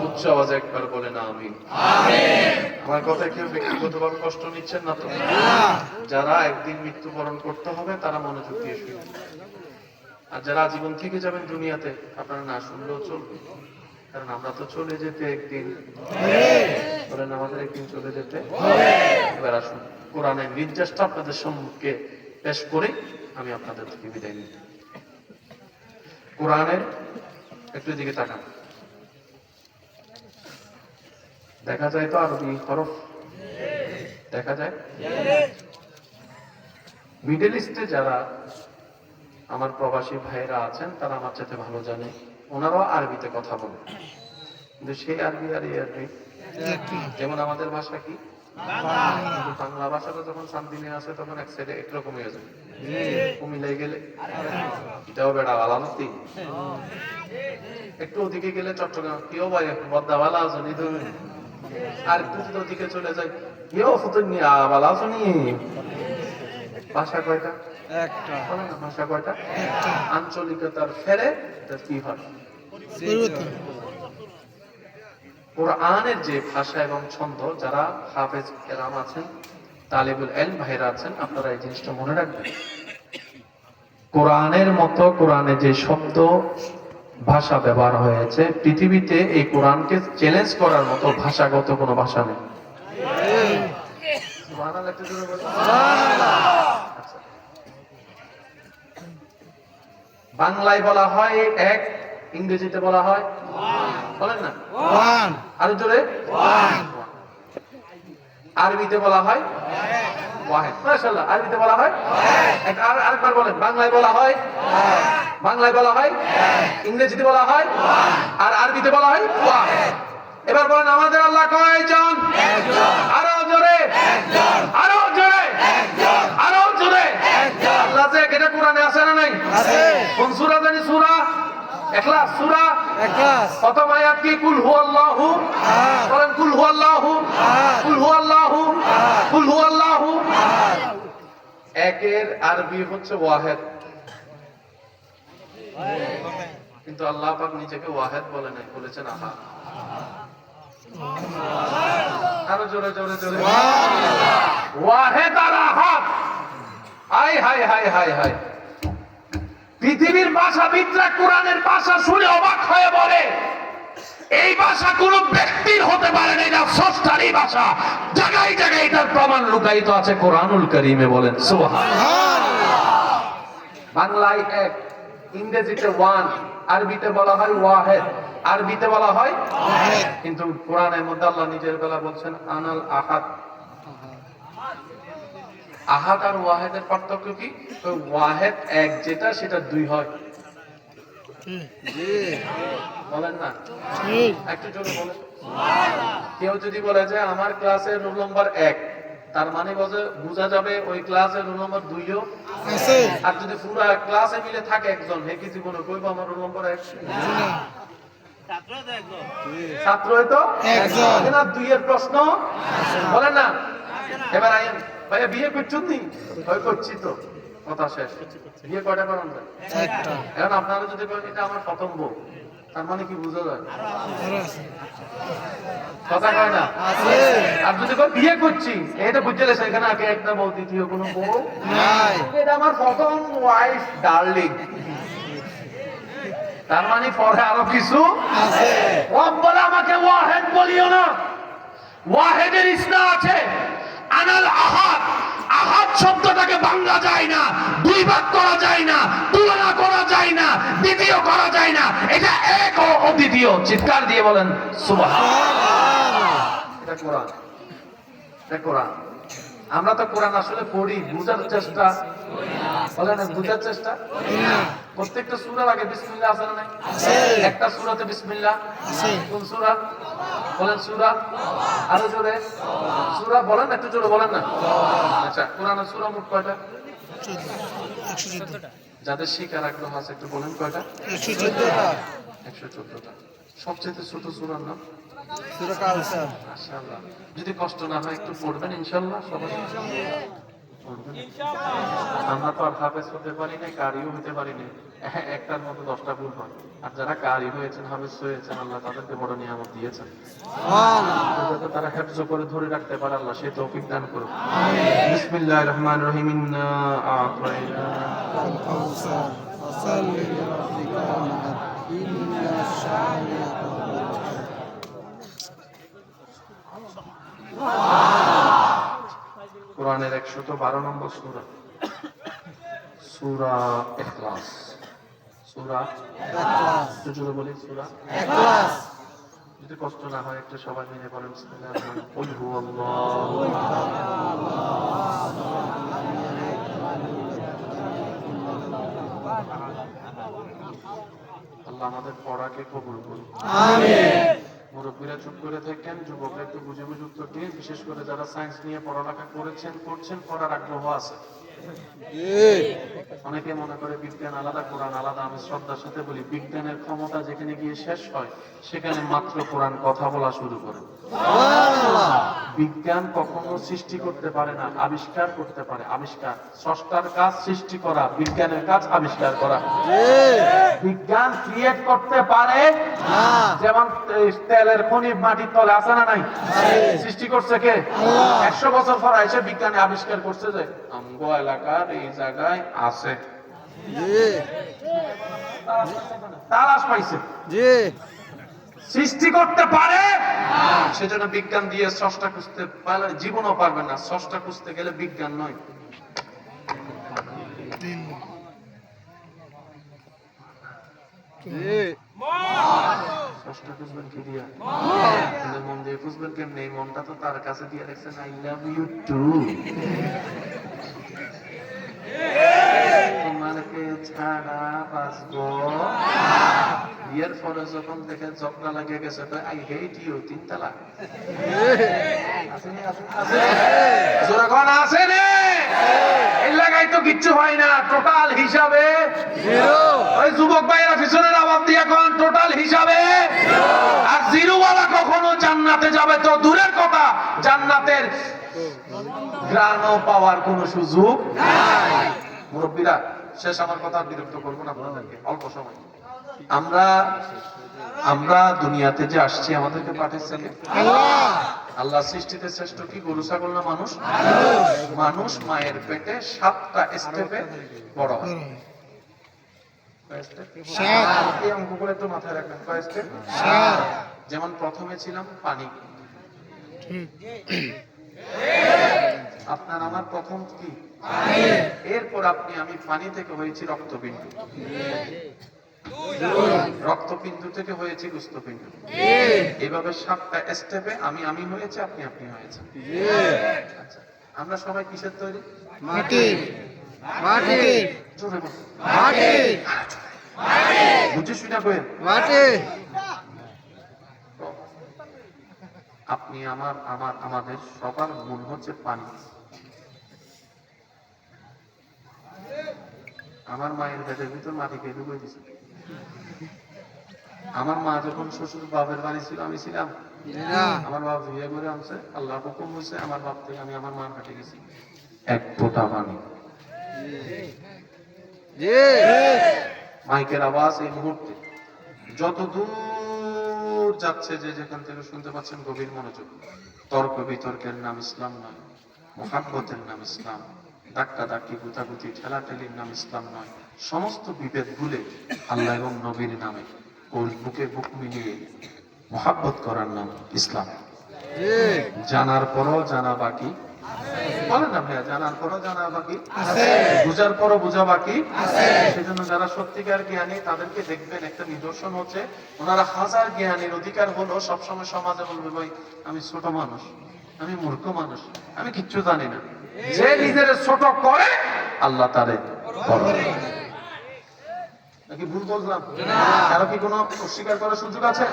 Speaker 1: উচ্চ আওয়াজে একবার বলে না আমিন। আমার কথা কেউ ব্যক্তিগতভাবে কষ্ট নিচ্ছেন না তো? যারা একদিন মৃত্যুবরণ করতে হবে তারা মনোযোগ দিয়ে শুনুন, আর যারা জীবন থেকে যাবেন দুনিয়াতে আপনারা না শুনলেও চলবে, কারণ আমরা তো চলে যেতে একদিন, বলেন আমাদের একদিন চলে যেতে। এবার আসুন কোরআনের নির্দেশটা আপনাদের সম্মুখে পেশ করে আমি আপনাদের থেকে বিদায় নিই। কোরআনের একটু দিকে তাকান, দেখা যায় তো আরবি হরফ দেখা যায়। মিডল ইস্টে যারা আমার প্রবাসী ভাইরা আছেন তারা আমার সাথে ভালো জানে, ওনারাও আরবিতে কথা বলে, কিন্তু সেই আরবি আর এই আরবি যেমন আমাদের ভাষা কি বাংলা ভাষাটা যখন শান্তিনে আসে তখন এক সাইডে একরকম হয়ে যায়, কুমিল্লায় গেলে এটাও বেড়া আলামতি, একটু ওদিকে গেলে চট্টগ্রাম কেউ ভাই বদ্দা ভালো আছো নি তুমি, আর একটু যদি ওদিকে চলে যায় কেউ ফুতুন নিয়ে ভালো আছো নি। ভাষা কয়টা? একটা। ভাষা কয়টা? আঞ্চলিকতার ফেরে কি হয় কোরআনের যে ভাষা এবং ছন্দ, যারা হাফেজ কেরাম আছেন, তালিবুল ইলম ভাইরা আছেন, আপনারা এই জিনিসটা মনে রাখবেন। কোরআনের মতো কোরআনে যে শব্দ ভাষা ব্যবহার হয়েছে, পৃথিবীতে এই কোরআনকে চ্যালেঞ্জ করার মতো ভাষাগত কোনো ভাষা নেই। সুবহানাল্লাহ একটু জোরে বলুন। আচ্ছা। বাংলায় বলা হয় এক, ইংরেজিতে বলা হয় বলেন না আরো জোরে, আরবিতে বলা হয় ওয়াহিদ। মাশাআল্লাহ, আরবিতে বলা হয় আরেকবার বলেন। বাংলায় বলা হয়, বাংলায় বলা হয়, ইংরেজিতে বলা হয়, আর আরবিতে বলা হয় ওয়াহিদ। এবার বলেন আমাদের আল্লাহ কয়জন? আরো জোরে, আরো জোরে, আরো জোরে। আল্লাহ যে এটা কোরআনে আছে না নাই? কোন সূরা জানি? সূরা ইখলাস। সূরা ইখলাস প্রথম আয়াত কি? কুল হুয়াল্লাহু আহাদ। বলেন কুল হুয়াল্লাহু আহাদ, কুল হুয়াল্লাহু আহাদ, কুল হুয়াল্লাহু আহাদ। একের আরবি হচ্ছে ওয়াহিদ, কিন্তু আল্লাহ পাক নিজেকে ওয়াহিদ বলে নাই, বলেছেন আহাদ। আরো জোরে জোরে জোরে ওয়াহিদ আর আহাদ। হায় হায় হায় হায় হায়। পৃথিবীর ভাষাবিদরা কোরআনের ভাষা শুনে অবাক হয়ে বলে এই ভাষা কোন ব্যক্তির হতে পারে না, এটা স্রষ্টারই ভাষা। জায়গায় জায়গায় এটার প্রমাণ লুকায়িত আছে কোরআনুল কারীমে। বলেন সুবহানাল্লাহ। বাংলায় এক, ইংরেজিতে ওয়ান, আরবিতে বলা হয় ওয়াহিদ, আরবিতে বলা হয় ওয়াহিদ, কিন্তু কোরআনের মধ্যে আল্লাহ নিজের বেলা বলছেন আনাল আহাদ। আহাদ আর ওয়াহিদের পার্থক্য কি? ওয়াহিদ এক যেটা, সেটা দুই হয়। বলেন না একটু জোরে বলেন। কেউ যদি বলে যে আমার ক্লাসের রোল নম্বর 1, তার মানে বোঝা যাবে ওই ক্লাসের রোল নম্বর 2ও আছে। আর যদি পুরো ক্লাসে মিলে থাকে একজন, হে কি জীবনে কইব আমার রোল নম্বর 1? ছাত্র তো একজন, না 2 এর প্রশ্ন বলেন না। এবার আইন ভাইয়া বিয়ে করছেন নি? হয় করছি তো, কথা শেষ। বিয়ে কয়টা করেন? একটা। এখন আপনারা যদি বলেন এটা আমার প্রথম বউ, তার মানে কি বুঝা যায়?
Speaker 2: আরো আছে
Speaker 1: কথা কয় না।
Speaker 2: আছে
Speaker 1: আর যদি কেউ বিয়ে করছি এটা বুঝতে গেছে এখানে আগে একটা বউ দ্বিতীয় কোনো বউ
Speaker 2: নাই
Speaker 1: এটা আমার প্রথম ওয়াইফ ডার্লিং, তার মানে পরে আরো কিছু
Speaker 2: আছে
Speaker 1: বলে আমাকে ওয়াহেদ বলিও না। ওয়াহেদের ইসনা আছে আনাল আহাদ। আহাদ শব্দটাকে বাংলা যায় না, দুই ভাগ করা যায় না, তুলনা করা যায় না, দ্বিতীয় করা যায় না, এটা এক ও অদ্বিতীয়। চিৎকার দিয়ে বলেন সুবহানাল্লাহ। এটা কোরআন, এটা কোরআন। আমরা তো কোরআন আসলে পড়ি, বুঝার চেষ্টা বলেন, বুঝার চেষ্টা। প্রত্যেকটা সূরার আগে বিসমিল্লাহ আছে না নাই? একটা সূরাতে বিসমিল্লাহ
Speaker 2: আছে
Speaker 1: কোন সূরা বলেন? সূরা আরো জোরে সূরা বলেন, একটু জোরে বলেন না। আচ্ছা, কোরআনের সূরা মোট কয়টা?
Speaker 2: 114
Speaker 1: যাদের শিকার আগ্রহ আছে একটু বলেন কয়টা?
Speaker 2: 114টা
Speaker 1: 114টা। সবচেয়ে ছোট সূরার নাম?
Speaker 2: সূরা কাউসার
Speaker 1: মাশাআল্লাহ। যদি কষ্ট না হয় একটু পড়বেন ইনশাআল্লাহ সবাই পড়বেন। আমরা তো আর হাফেজ হতে পারি না, কারিও হতে পারি না, একটার মধ্যে 10টা ভুল হয়। আর যারা কারি হয়েছেন, হাফেজ হয়েছেন, আল্লাহ তাদেরকে বড় নিয়ামত দিয়েছেন। যাতে তারা হেফজ করে ধরে রাখতে পারে, আল্লাহ সেই তৌফিক দান করুন। বিসমিল্লাহির রহমানির রহিম। ইন্না আ'তাইনা
Speaker 2: কাউসার ফাসাল্লি লিরাব্বিকা ওয়ানহার ইন্না শানিআকা
Speaker 1: কোরআনের 112 নম্বর সূরা, সূরা ইখলাস। সূরা
Speaker 2: ইখলাস
Speaker 1: একটু জোরে বলি, সূরা।
Speaker 2: ইখলাস
Speaker 1: যদি কষ্ট না হয় একটু সবাই মিলে বলেন বিসমিল্লাহির রহমানির রহিম। কুল হুয়াল্লাহু আল্লাহ আমাদের পড়াকে কবুল করুন।
Speaker 2: আমিন
Speaker 1: মুরব্বীরা চুপ করে থাকেন, যুবকরা একটু বুঝে বুঝে উত্তর দিন। বিশেষ করে যারা সায়েন্স নিয়ে পড়ালেখা করেছেন, করছেন, পড়ার আগ্রহ আছে। অনেকে মনে করে বিজ্ঞান আলাদা, কোরআন আলাদা। আমি শ্রদ্ধার সাথে বলি, বিজ্ঞানের ক্ষমতা যেখানে গিয়ে শেষ হয় সেখানে মাত্র কোরআন কথা বলা শুরু করে। বিজ্ঞান কখনো সৃষ্টি করতে পারে না, আবিষ্কার করতে পারে। আবিষ্কার, স্রষ্টার কাজ সৃষ্টি করা, বিজ্ঞানের কাজ আবিষ্কার করা। বিজ্ঞান ক্রিয়েট করতে পারে না, যেমন তেলের খনি মাটির তলে আছে না নাই? সৃষ্টি করছে কে? 100 বছর পর এসে বিজ্ঞানে আবিষ্কার করছে যে আমগো এলাকার এই জায়গায় আছে, তালাশ পাইছে। সৃষ্টি করতে পারে, সেজন্য বিজ্ঞান দিয়ে স্রষ্টা খুঁজতে পারলে জীবনও পারবে না। স্রষ্টা খুঁজতে গেলে বিজ্ঞান নয়। স্রষ্টা খুঁজবেন কি দিয়া? কিন্তু মন দিয়ে খুঁজবেন কেমনে? এই মনটা তো তার কাছে দিয়ে রাখছেন আই লাভ ইউ টু। তোমাকে ছাড়া বাঁচবো। বিয়ের পরে যখন দেখে ঝগড়া লাগিয়ে গেছে, আই হেট ইউ, 3 তালাক। যখন আসেনি এই লাগাই তো কিচ্ছু হয় না, টোটাল হিসাবে ওই যুবক ভাইয়েরা পিছনের আওয়াজ দিয়ে কোন টোটাল হিসাবে। আর জিরোওয়ালা কখনো জান্নাতে যাবে তো দূরের কথা, জান্নাতের ঘ্রাণও পাওয়ার কোনো সুযোগ নাই। মুরব্বীরা, শেষ আমার কথা, বিরক্ত করবো না আপনাদেরকে, অল্প সময়। আমরা দুনিয়াতে যে আসছি, আমাদেরকে পাঠিয়েছে কে? আল্লাহ। সৃষ্টিতে শ্রেষ্ঠ কি গরু, ছাগল না মানুষ? মানুষ মায়ের পেটে 7টা স্টেপে বড় হয়। এই অঙ্কগুলো একটু মাথায় রাখবেন। কয় স্টেপ? যেমন প্রথমে ছিলাম পানি। আপনার আমার প্রথম কি? এরপর আমি পানি থেকে হয়েছি রক্তবিন্দু, রক্তবিন্দু থেকে হয়েছে গুস্তপিণ্ড। এইভাবে 7টা স্টেপে আমি হয়েছে, আপনি হয়েছেন। আচ্ছা, আমরা সবাই কিসের তৈরি?
Speaker 2: মাটির
Speaker 1: জোরে বলুন।
Speaker 2: মাটির
Speaker 1: বুঝে শুনে কইেন।
Speaker 2: মাটির
Speaker 1: আপনি আমাদের সবার মূল হচ্ছে পানি। আমার মায়ের পেটের ভিতর মাটিকে ঢুকে দিছে। আমার মা যখন শ্বশুর বাপের বাড়ি ছিল, আমি ছিলাম। আমার বাপ বিয়ে করে আনছে, আল্লাহ হুকুম হয়েছে, আমার বাপ থেকে আমি আমার মার কাছে গেছি। এক ফোঁটা পানি। মাইকের আওয়াজ এই মুহূর্তে যত দূর যাচ্ছে, যে যেখান থেকে শুনতে পাচ্ছেন গভীর মনোযোগ। তর্ক বিতর্কের নাম ইসলাম নয়, মুহাব্বতের নাম ইসলাম। ধাক্কা ধাক্কি গুতাগুতি ঠেলাঠেলির নাম ইসলাম নয়। সমস্ত বিভেদ ভুলে আল্লাহ এবং নবীর নামে ওর বুকে বুক মিলিয়ে মুহাব্বত করার নাম ইসলাম। জানার পরও জানা বাকি, বলেন না ভাইয়া, জানার পরও জানা বাকি আছে, বুঝার পরও বোঝা বাকি আছে। সেজন্য যারা সত্যিকার জ্ঞানী তাদেরকে দেখবেন, একটা নিদর্শন হচ্ছে ওনারা হাজার জ্ঞানের অধিকার হলো সবসময় সমাজে বলবে, ভাই আমি ছোট মানুষ, আমি মূর্খ মানুষ, আমি কিচ্ছু জানি না। যে নিজের ছোট করে আল্লাহ তারে বড় করে। নাকি ভুল বললাম? কারো কি কোনো অস্বীকার করার সুযোগ আছে?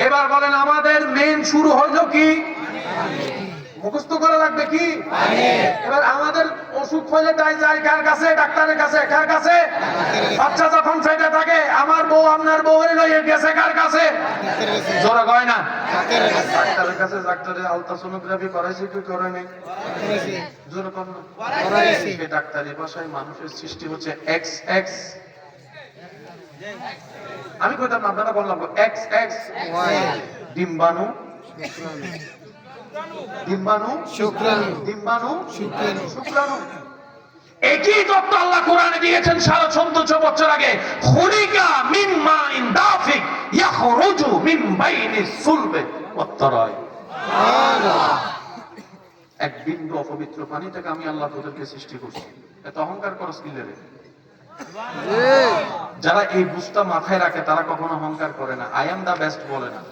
Speaker 1: এবার বলেন, আমাদের মেন শুরু হইলো কি? মুখস্থ করা লাগবে কি? এবার আমাদের অসুখ হইলে তাই যাই কার কাছে? ডাক্তারের কাছে। কার কাছে? বাচ্চা যখন চাইতে থাকে, আমার বউ আপনার বউ লইয়ে গেছে কার কাছে? জোরে কয় না? ডাক্তারের কাছে। ডাক্তারে আলট্রাসোনোগ্রাফি করাইছে কি করে নাই? জোরে কর না। সেই ডাক্তারি ভাষায় মানুষের সৃষ্টি হচ্ছে এক্স এক্স। আমি কইতাম না, আপনারা বললাম এক্স এক্স। ডিম্বাণু, ডিম্বাণু, শুক্রাণু, ডিম্বাণু, শুক্রাণু, শুক্রাণু। একই তত্ত্ব আল্লাহ কোরআনে দিয়েছেন 1450 বছর আগে। খুলিকা মিন মাইন দাফিক ইয়াখরুজু মিন বাইনিস সুলবে ওয়াত তারাই। এক বিন্দু অপবিত্র পানি থেকে আমি আল্লাহ তোদেরকে সৃষ্টি করছি। এত অহংকার করস কি রে? যারা এই বুঝটা মাথায় রাখে তারা কখনো অহংকার করে না, আই এম দা বেস্ট বলে না।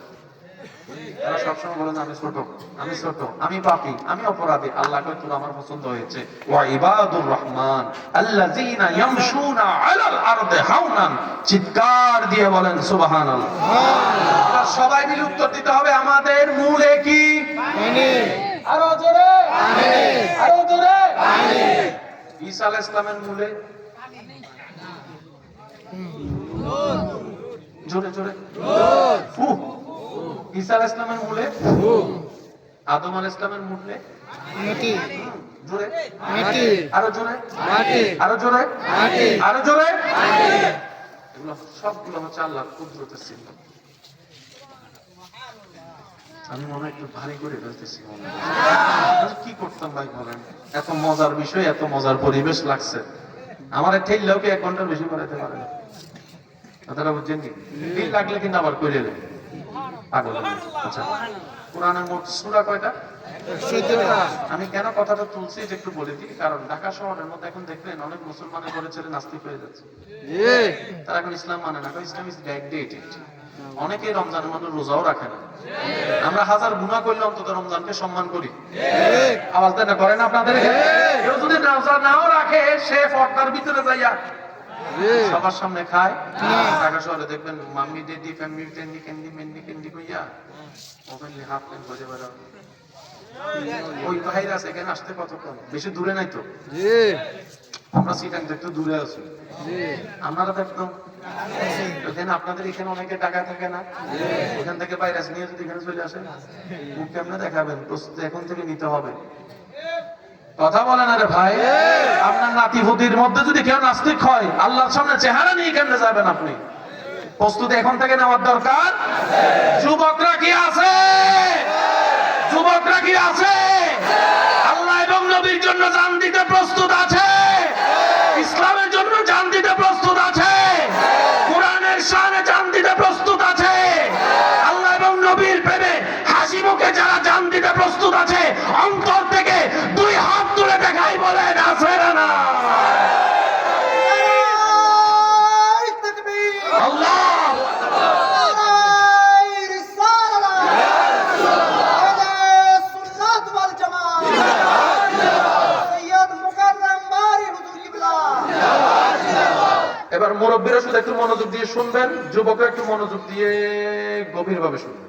Speaker 1: তারা সবসময় বলে না, আমি ছোট, আমি ছোট, আমি পাপী, আমি অপরাধী। আল্লাহ কয় তোর আমার পছন্দ হয়েছে। ওয়া ইবাদুর রহমান আল্লাযীনা ইয়ামশুনা আলাল আরদি হাওনান। চিৎকার দিয়ে বলেন সুবহানাল্লাহ। এবার সবাই মিলে উত্তর দিতে হবে, আমাদের মূলে কি? আরো জোরে, আরো জোরে। ঈসা আলাইহিস সালামের মূলে জোরে জোরে ফু। ঈসা আলাইহিস সালামের মূলে আদম আলাইহিস সালামের মূলে
Speaker 2: মাটি,
Speaker 1: জোরে
Speaker 2: মাটি,
Speaker 1: আরো জোরে
Speaker 2: মাটি,
Speaker 1: আরো জোরে
Speaker 2: মাটি,
Speaker 1: আরো জোরে। এগুলো সবগুলো হচ্ছে আল্লাহর কুদরতের চিহ্ন। আমি মনে হয় একটু ভারী করে ফেলতেছি মনে হয়। কি করতাম ভাই বলেন? এত মজার বিষয়, এত মজার পরিবেশ লাগছে, আমার ঠেললেও কি 1 ঘন্টার বেশি করাইতে পারে না। আপনারা বুঝছেন কি? দিন লাগলে কিন্তু আবার করে দেবে পাগল। আচ্ছা, কোরআনের মোট সূরা কয়টা?
Speaker 2: 114টা।
Speaker 1: আমি কেন কথাটা তুলছি যে একটু বলে দিই, কারণ ঢাকা শহরের মধ্যে এখন দেখবেন অনেক মুসলমানের ঘরে ছেলে নাস্তিক হয়ে যাচ্ছে। তারা এখন ইসলাম মানে না, ইসলাম ইজ ব্যাকডেটেড। অনেকে রমজানের মধ্যে রোজাও রাখে না। আমরা হাজার গুনাহ করলে অন্তত রমজানকে সম্মান করি। আওয়াজ দেন না, করেন আপনাদের? কেউ যদি রোজা নাও রাখে, সে পর্দার ভিতরে যাইয়া সবার সামনে খায়। ঢাকা শহরে দেখবেন মাম্মি ডেডি ফ্যামিলি টেন্ডি ক্যান্ডি মেন্ডি ক্যান্ডি কইয়া ওখানে হাফ প্যান্ট পরে বেড়াও। ওই বাইরে আছে, এখানে আসতে কতক্ষণ? বেশি দূরে নাই তো। আমরা সিটাং একটু দূরে আছি, আপনারা তো একদম এখানে। আপনাদের এখানে অনেকে টাকা থাকে না, ওখান থেকে বাইরে নিয়ে যদি এখানে চলে আসে, মুখ কেমনে দেখাবেন? প্রস্তুতি এখন থেকে নিতে হবে। কথা বলেন আরে ভাই, আপনার নাতিপুতির মধ্যে যদি কেউ নাস্তিক হয়, আল্লাহর সামনে চেহারা নিয়ে কেমনে যাবেন আপনি? প্রস্তুতি এখন থেকে নেওয়ার দরকার। যুবকরা কি আছে? যুবকরা কি আছে? আল্লাহ এবং নবীর জন্য জান দিতে প্রস্তুত আছে? ইসলামের জন্য জান দিতে প্রস্তুত আছে? কোরআনের শানে জান দিতে প্রস্তুত আছে? আল্লাহ এবং নবীর প্রেমে হাসি মুখে যারা জান দিতে প্রস্তুত আছে, অন্তর থেকে 2 হাত তুলে দেখাই বলেন, আছে না? আল্লাহ এবার মুরব্বীরা শুধু একটু মনোযোগ দিয়ে শুনবেন, যুবকরা একটু মনোযোগ দিয়ে গভীরভাবে শুনবেন।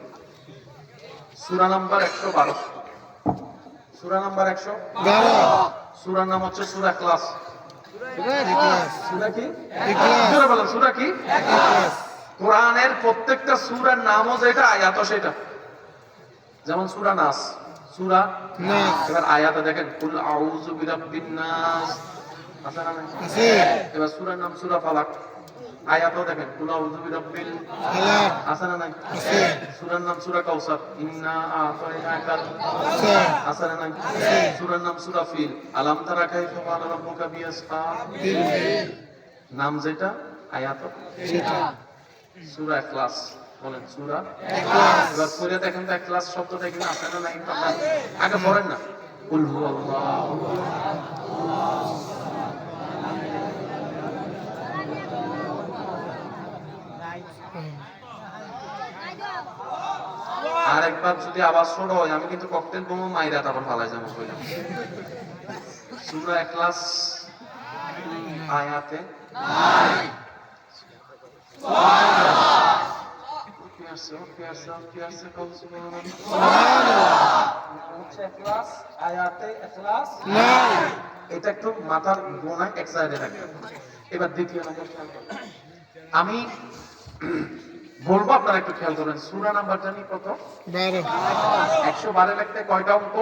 Speaker 1: সূরা নাম্বার 112। সূরা নাম্বার 112। সূরার নাম হচ্ছে সূরা ইখলাস। সূরা কি? ইখলাস। জোরে বলেন, সূরা কি? ইখলাস। কোরআনের প্রত্যেকটা সূরার নামও যেটা, আয়াতও সেটা। যেমন সূরা নাস, সূরা নাস। এবার আয়াতে দেখেন, কুল আউযু বিরাব্বিন নাস। আছে। এবার সূরার নাম সূরা ফালাক, আয়াতও দেখেন কুল আউযু বিরাব্বিল
Speaker 2: ফালাক।
Speaker 1: আছে না নাই?
Speaker 2: আছে।
Speaker 1: সূরার নাম সূরা কাউসার, ইন্না আতাইনাকাল
Speaker 2: আছে।
Speaker 1: আছে না নাই? সূরার নাম সূরা ফিল, আলাম তারা কাইফা ফাআলা রাব্বুকা বিআসহাবিল নাম যেটা আয়াত
Speaker 2: সেটা।
Speaker 1: সূরা ইখলাস। বলেন সূরা
Speaker 2: ইখলাস।
Speaker 1: এবার পড়ে দেখেন তো ইখলাস শব্দটা এখানে আছে না নাই? আগে পড়েন না, কুল হুয়াল্লাহু আর একবার যদি আওয়াজ ছোট হয় আমি কিন্তু ককটেল বোমা মাইরা তারপর ফালাই যাবো কইলাম। সূরা ইখলাস আয়াতে ইখলাস আয়াতে ইখলাস
Speaker 2: নাই।
Speaker 1: এটা একটু মাথার গোনায় এক সাইডে রাখবেন। এবার দ্বিতীয় নম্বর খেয়াল করবেন, আমি বলবো আপনারা একটু খেয়াল করবেন। সূরা নাম্বার জানি কত?
Speaker 2: 12
Speaker 1: 112 লিখতে কয়টা অঙ্ক?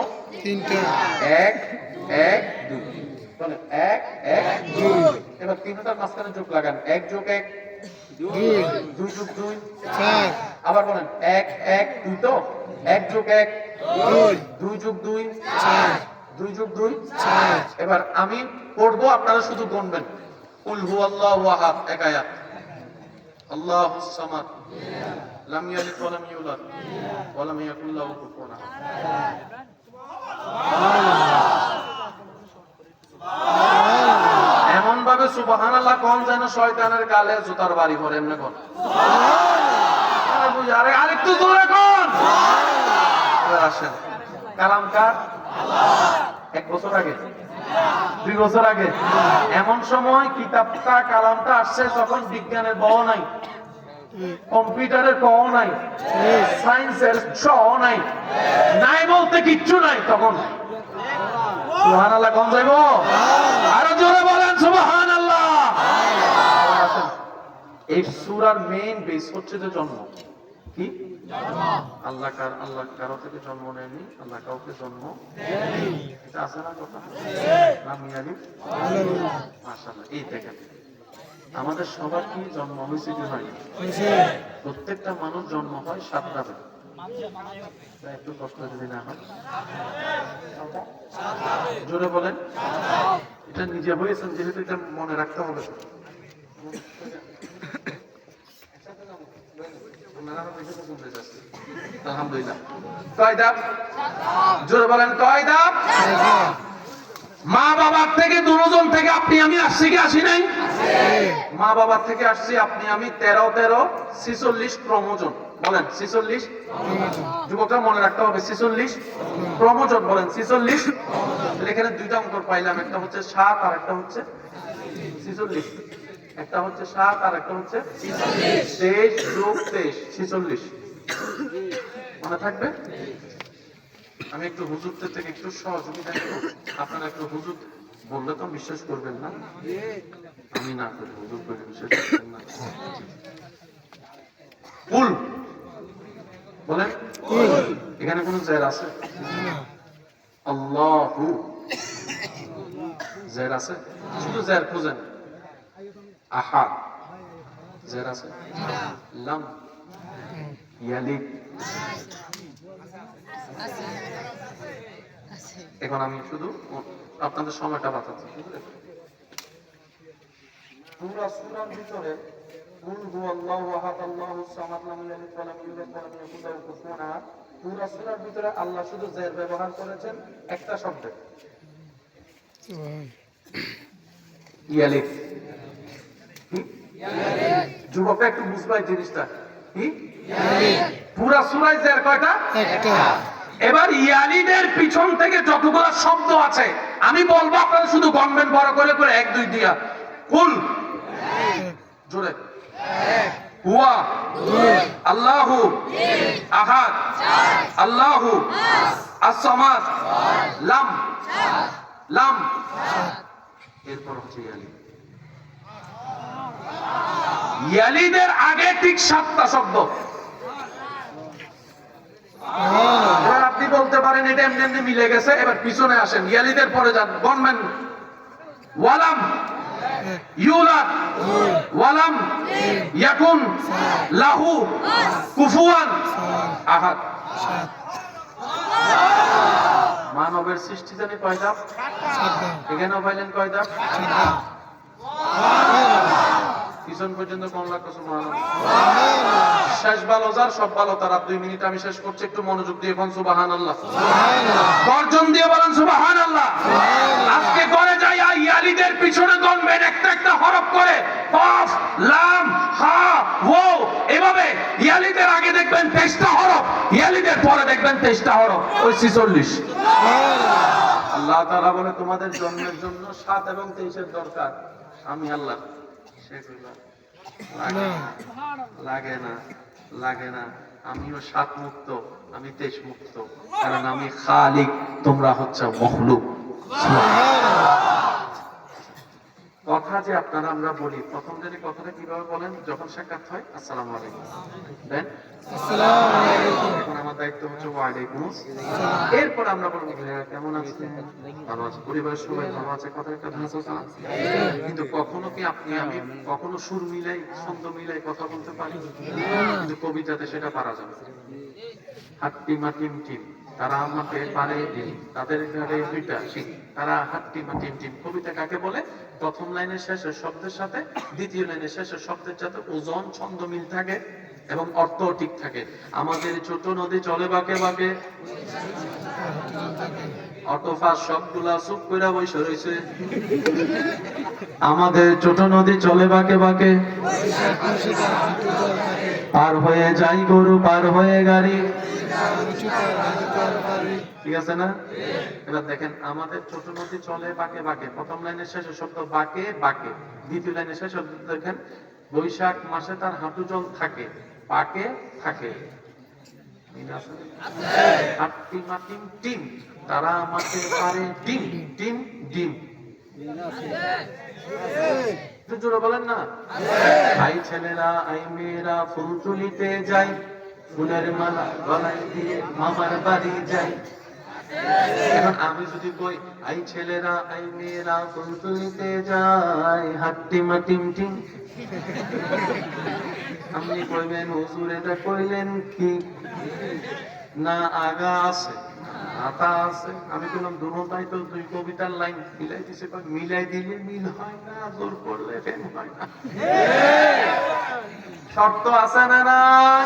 Speaker 2: 3টা
Speaker 1: 1 1 2 বলেন 1 1 2। এবার তিনটার মাঝখানে যোগ লাগান, 1 যোগ 1
Speaker 2: 2
Speaker 1: 2 যোগ 2।
Speaker 2: 4
Speaker 1: আবার বলেন 1 1 2 তো 1 যোগ 1 2 যোগ 2
Speaker 2: 4
Speaker 1: 2 যোগ 2
Speaker 2: 4
Speaker 1: এবার আমি পড়বো, আপনারা শুধু গুনবেন। কুল হুয়াল্লাহু আহাদ এক আয়াত, আল্লাহুস সামাদ লাম ইয়ালিদ ওয়া লাম ইউলাদ ওয়া লাম ইয়াকুল লাহু কুফুয়ান আহাদ। এমন ভাবে সুবহানাল্লাহ কোন যেন শয়তানের গালে জুতার বাড়ি পড়ে, এমনি কোন আরে আরেকটু জোরে কোন। এবার আসেন, কালাম কার? 1 বছর আগে 2 বছর আগে এমন সময় কিতাবটা কালামটা আসছে যখন বিজ্ঞানের বহ নাই, কম্পিউটারের কও নাই, সায়েন্সের শ নাই, নাই বলতে কিচ্ছু নাই। তখন সুবহানাল্লাহ কোন যাইবো? আরো জোরে বলেন সুবহানাল্লাহ। এই সূরার মেইন বেস হচ্ছে যে জন্ম। কি? আল্লাহ কারো থেকে জন্ম নেয়নি, আল্লাহ কাউকে জন্ম এটা আছে না কথা? লাম ইয়ালিদ মাশাআল্লাহ। এই দেখেন আমাদের সবার কি জন্ম হয়েছে কি হয়নি? প্রত্যেকটা মানুষ জন্ম হয় 7টা বেলা। একটু কষ্ট যদি না হয়, জোরে বলেন। এটা নিজে হয়েছেন যেহেতু এটা মনে রাখতে হবে। আলহামদুলিল্লাহ। কয় ধাপ? জোরে বলেন কয় ধাপ? মা বাবার থেকে দুজন থেকে আপনি আমি আসছি কি আসি নাই? মা বাবার থেকে আসছি আপনি আমি 13 13 46 ক্রমোজোন। বলেন 46। যুবকরা মনে রাখতে হবে 46 ক্রমোজোন। বলেন 46। এখানে দুইটা অঙ্ক পাইলাম, একটা হচ্ছে 7 আর একটা হচ্ছে 46। একটা হচ্ছে 7 আর একটা হচ্ছে 23 যোগ 23 46। মনে থাকবে? আমি একটু হুজুরদের থেকে একটু সহযোগিতা নেব। আপনারা একটু হুজুর বললে তো বিশ্বাস করবেন না, আমি না করি হুজুর বলে বিশ্বাস করবেন না। কুল বলেন, এখানে কোন জের আছে? আল্লাহু জের আছে? শুধু জের খুঁজেন। আহাদ জের আছে? লাম ইয়ালিদ। এখন আমি শুধু আপনাদের সময়টা বাঁচাচ্ছি। পুরা সূরার ভিতরে কুল হুয়াল্লাহু আহাদ আল্লাহুস সামাদ লাম ইয়ালিদ ওয়া লাম ইউলাদ ওয়া লাম ইয়াকুল লাহু কুফুয়ান আহাদ। পুরা সূরার ভিতরে আল্লাহ শুধু জের ব্যবহার করেছেন একটা শব্দে, ইয়ালিদ। যুবকরা একটু বুঝবাই জিনিসটা কি? পুরা সূরায় জের কয়টা?
Speaker 2: একটা।
Speaker 1: এবার ইয়ালিদের পিছন থেকে যতগুলো শব্দ আছে আমি বলবো, আপনারা শুধু গণবেন বড় করে করে 1 2 দিয়া। কুল জোরে, হুয়া আল্লাহু আহাদ আল্লাহু as-সামাদ লাম লাম। এরপর হচ্ছে ইয়ালিদ। ইয়ালিদের আগে ঠিক 7টা শব্দ। এবার আপনি বলতে পারেন এটা এমনি এমনি মিলে গেছে, এবার পিছনে আসেন, ইয়ালিদের পরে যান, গণবেন। ওয়ালাম ইউলাদ ওয়ালাম ইয়াকুন লাহু কুফুয়ান আহাদ। মানবের সৃষ্টি জানি কয় ধাপ? এখানেও পাইলেন কয় ধাপ? পিছন পর্যন্ত কোন লাখ শেষ ভালো যার সব ভালো তার। 2 মিনিট আমি শেষ করছি, একটু মনোযোগ দিয়ে বলুন সুবহানাল্লাহ। গর্জন দিয়ে বলেন সুবহানাল্লাহ। আজকে করে যাই ইয়ালিদের পিছনে গণবেন একটা একটা হরফ করে, কফ লাম হা ওয়াও, এভাবে ইয়ালিদের আগে দেখবেন 23টা হরফ, ইয়ালিদের পরে দেখবেন 23টা হরফ, ওই 46। আল্লাহ তাআলা বলে তোমাদের জন্মের জন্য 7 এবং 23 এর দরকার। আমি আল্লাহ সেগুলো লাগে না, লাগে না। আমিও 7 মুক্ত, আমি 23 মুক্ত, কারণ আমি খালিক, তোমরা হচ্ছে মখলুক। কথা যে আপনারা আমরা বলি, প্রথম দিনে কথাটা কিভাবে বলেন? যখন সাক্ষাৎ হয় আসসালামু আলাইকুম দেন, এখন আমার দায়িত্ব হচ্ছে ওয়ালাইকুম আসসালাম। এরপর আমরা বলবো কেমন আছেন? ভালো আছে, পরিবারের সবাই ভালো আছে, কথা একটা ধাঁচা। কিন্তু কখনো কি আপনি আমি কখনো সুর মিলাই ছন্দ মিলাই কথা বলতে পারি? কিন্তু কবিতাতে সেটা পারা যাবে। হাট্টিমা টিম টিম তারা আমাকে পারে দিন, তাদের ঘরে 2টা শিখ, তারা হাট্টিমা টিম টিম। কবিতা কাকে বলে? প্রথম লাইনের শেষের শব্দের সাথে দ্বিতীয় লাইনের শেষের শব্দের যাতে ওজন ছন্দ মিল থাকে এবং অর্থ ঠিক থাকে। আমাদের ছোট নদী চলে বাঁকে বাঁকে, অটোফাস সবগুলা চুপ কইরা বসে রইছে। আমাদের ছোট নদী চলে বাঁকে বাঁকে, পার হয়ে যাই গরু, পার হয়ে গাড়ি, ঠিক আছে না? এবার দেখেন, আমাদের ছোট নদী চলে বাঁকে বাঁকে, প্রথম লাইনের শেষে শব্দ বাঁকে বাঁকে, দ্বিতীয় লাইনের শেষে দেখেন বৈশাখ মাসে তার হাঁটু জল থাকে, পাকে থাকে। হাট্টিমা টিম টিম তারা আমাকে পারে ডিম ডিম ডিম। জোরে বলেন না। আই ছেলেরা আই মেয়েরা ফুল তুলিতে যাই, ফুলের মালা গলায় দিয়ে মামার বাড়ি যাই। এখন আমি যদি কই আই ছেলেরা আই মেয়েরা ফুল তুলিতে যাই, হাট্টিমা টিম টিম, আপনি কইবেন হুজুর এটা কইলেন কি? না আগা আছে আতা আছে। আমি বললাম দুটোটাই তো 2 কবিতার লাইন মিলাই দিছে, মিলাই দিলে মিল হয় না, জোর করলে ফেম হয় না। শর্ত আছে না নাই?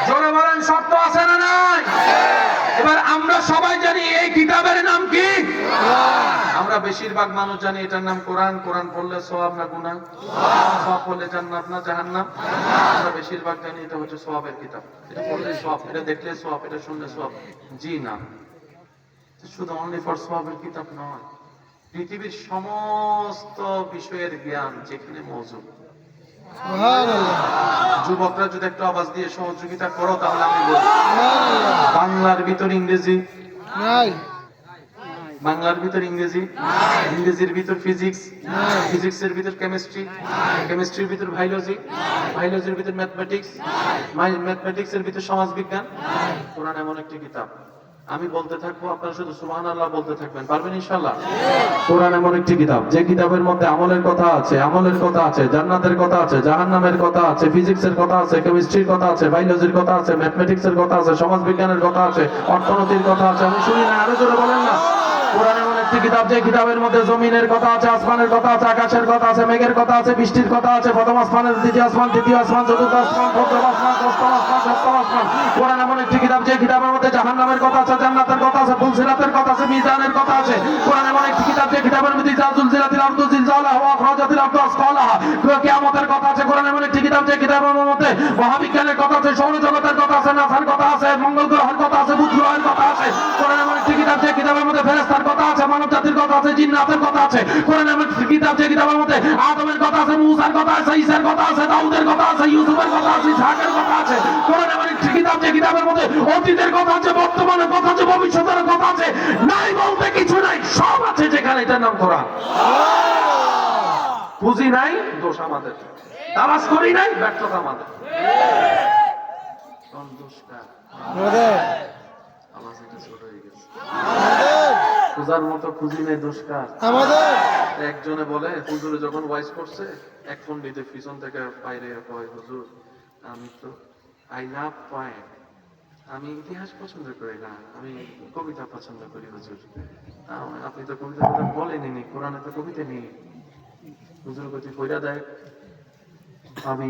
Speaker 1: জোরে বলেন শর্ত আছে না নাই? এবার আমরা সবাই জানি এই কিতাবের নাম কি? আমরা বেশিরভাগ মানুষ জানি এটার নাম কোরআন। কোরআন পড়লে সওয়াব না গুনাহ? সওয়াব পড়লে জান্নাত না জাহান্নাম? আমরা বেশিরভাগ জানি এটা হচ্ছে সওয়াবের কিতাব, এটা পড়লে সওয়াব, এটা দেখলে সওয়াব, এটা শুনলে সওয়াব। জি না, শুধু অনলি ফর সওয়াবের কিতাব নয়, পৃথিবীর সমস্ত বিষয়ের জ্ঞান যেখানে মওজুদ। যুবকরা যদি একটু আওয়াজ দিয়ে সহযোগিতা করো তাহলে আমি বলবো বাংলার ভিতর ইংরেজি নাই, বাংলার ভিতর ইংরেজি, ইংরেজির ভিতর ফিজিক্স, ফিজিক্সের ভিতর কেমিস্ট্রি, কেমিস্ট্রির ভিতর বায়োলজি, বায়োলজির ভিতর ম্যাথমেটিক্স, ম্যাথমেটিক্সের ভিতর সমাজবিজ্ঞান। কোরআন এমন একটি কিতাব, আমি বলতে থাকবো, আপনারা শুধু সুবহানাল্লাহ বলতে থাকবেন, পারবেন ইনশাআল্লাহ? কোরআন এমন একটি কিতাব যে কিতাবের মধ্যে আমলের কথা আছে, আমলের কথা আছে, জান্নাতের কথা আছে, জাহান্নামের কথা আছে, ফিজিক্সের কথা আছে, কেমিস্ট্রির কথা আছে, বায়োলজির কথা আছে, ম্যাথমেটিক্সের কথা আছে, সমাজবিজ্ঞানের কথা আছে, অর্থনীতির কথা আছে। আমি শুনি না, আরো জোরে বলেন না। কোরআন এমন একটি কিতাব যে কিতাবের মধ্যে জমিনের কথা আছে, আসমানের কথা আছে, আকাশের কথা আছে, মেঘের কথা আছে, বৃষ্টির কথা আছে, প্রথম আসমানের, দ্বিতীয় আসমান, তৃতীয় আসমান, চতুর্থ আসমান, পঞ্চম আসমান, ষষ্ঠ আসমান, সপ্তম আসমান। কোরআন এমন একটি কিতাব যে কিতাবের মধ্যে জাহান্নামের কথা আছে, জান্নাতের কথা আছে, ফুলসিরাতের কথা আছে, মিজানের কথা আছে। কোরআন এমন একটি কিতাব যে কিতাবের মধ্যে ইজাজুল জিলাতিল আরদু জিলজালাহা ওয়া আখরাজাতিল আরদু আসকালাহা, কিয়ামতের কথা আছে। কোরআন এমন একটি কিতাব যে কিতাবের মধ্যে মহাবিজ্ঞানের কথা আছে, সৌরজগতের কথা আছে, নাসার কথা আছে, মঙ্গল গ্রহের কথা আছে, বুধ গ্রহের কথা আছে। কোরআন এমন একটি কিতাব যে কিতাবের মধ্যে ফেরেশতার কথা আছে, মানব জাতির কথা আছে, জিন্নাতের কথা আছে। কোরআন এমন একটি কিতাব যে কিতাবের মধ্যে আদমের কথা আছে, মূসার কথা আছে, ঈসার কথা আছে, দাউদের কথা আছে, ইউসুফের কথা আছে, ইসহাকের কথা আছে। কোরআন এমন একটি কিতাব যে কিতাবের মধ্যে অতীতের কথা আছে, বর্তমানের কথা আছে, ভবিষ্যতের কথা আছে। নাই বলতে কিছু নাই, সব আছে যেখানে, এটার নাম কোরআন। পুঁজি নাই, দোষ আমাদের। তালাশ করি নাই, ব্যর্থতা আমাদের। পূজার মতো খুঁজি নেই, দোষকার আমাদের। একজনে বলে হুজুরে যখন ওয়াইজ করছে এক পণ্ডিতের পিছন থেকে বাইরে কয় হুজুর আমি তো আই লাভ পয়েম, আমি ইতিহাস পছন্দ করি না, আমি কবিতা পছন্দ করি হুজুর। আপনি তো কবিতা কথা বলেনি, কোরআনে তো কবিতা নেই। হুজুর গতি কইরা দেয় আমি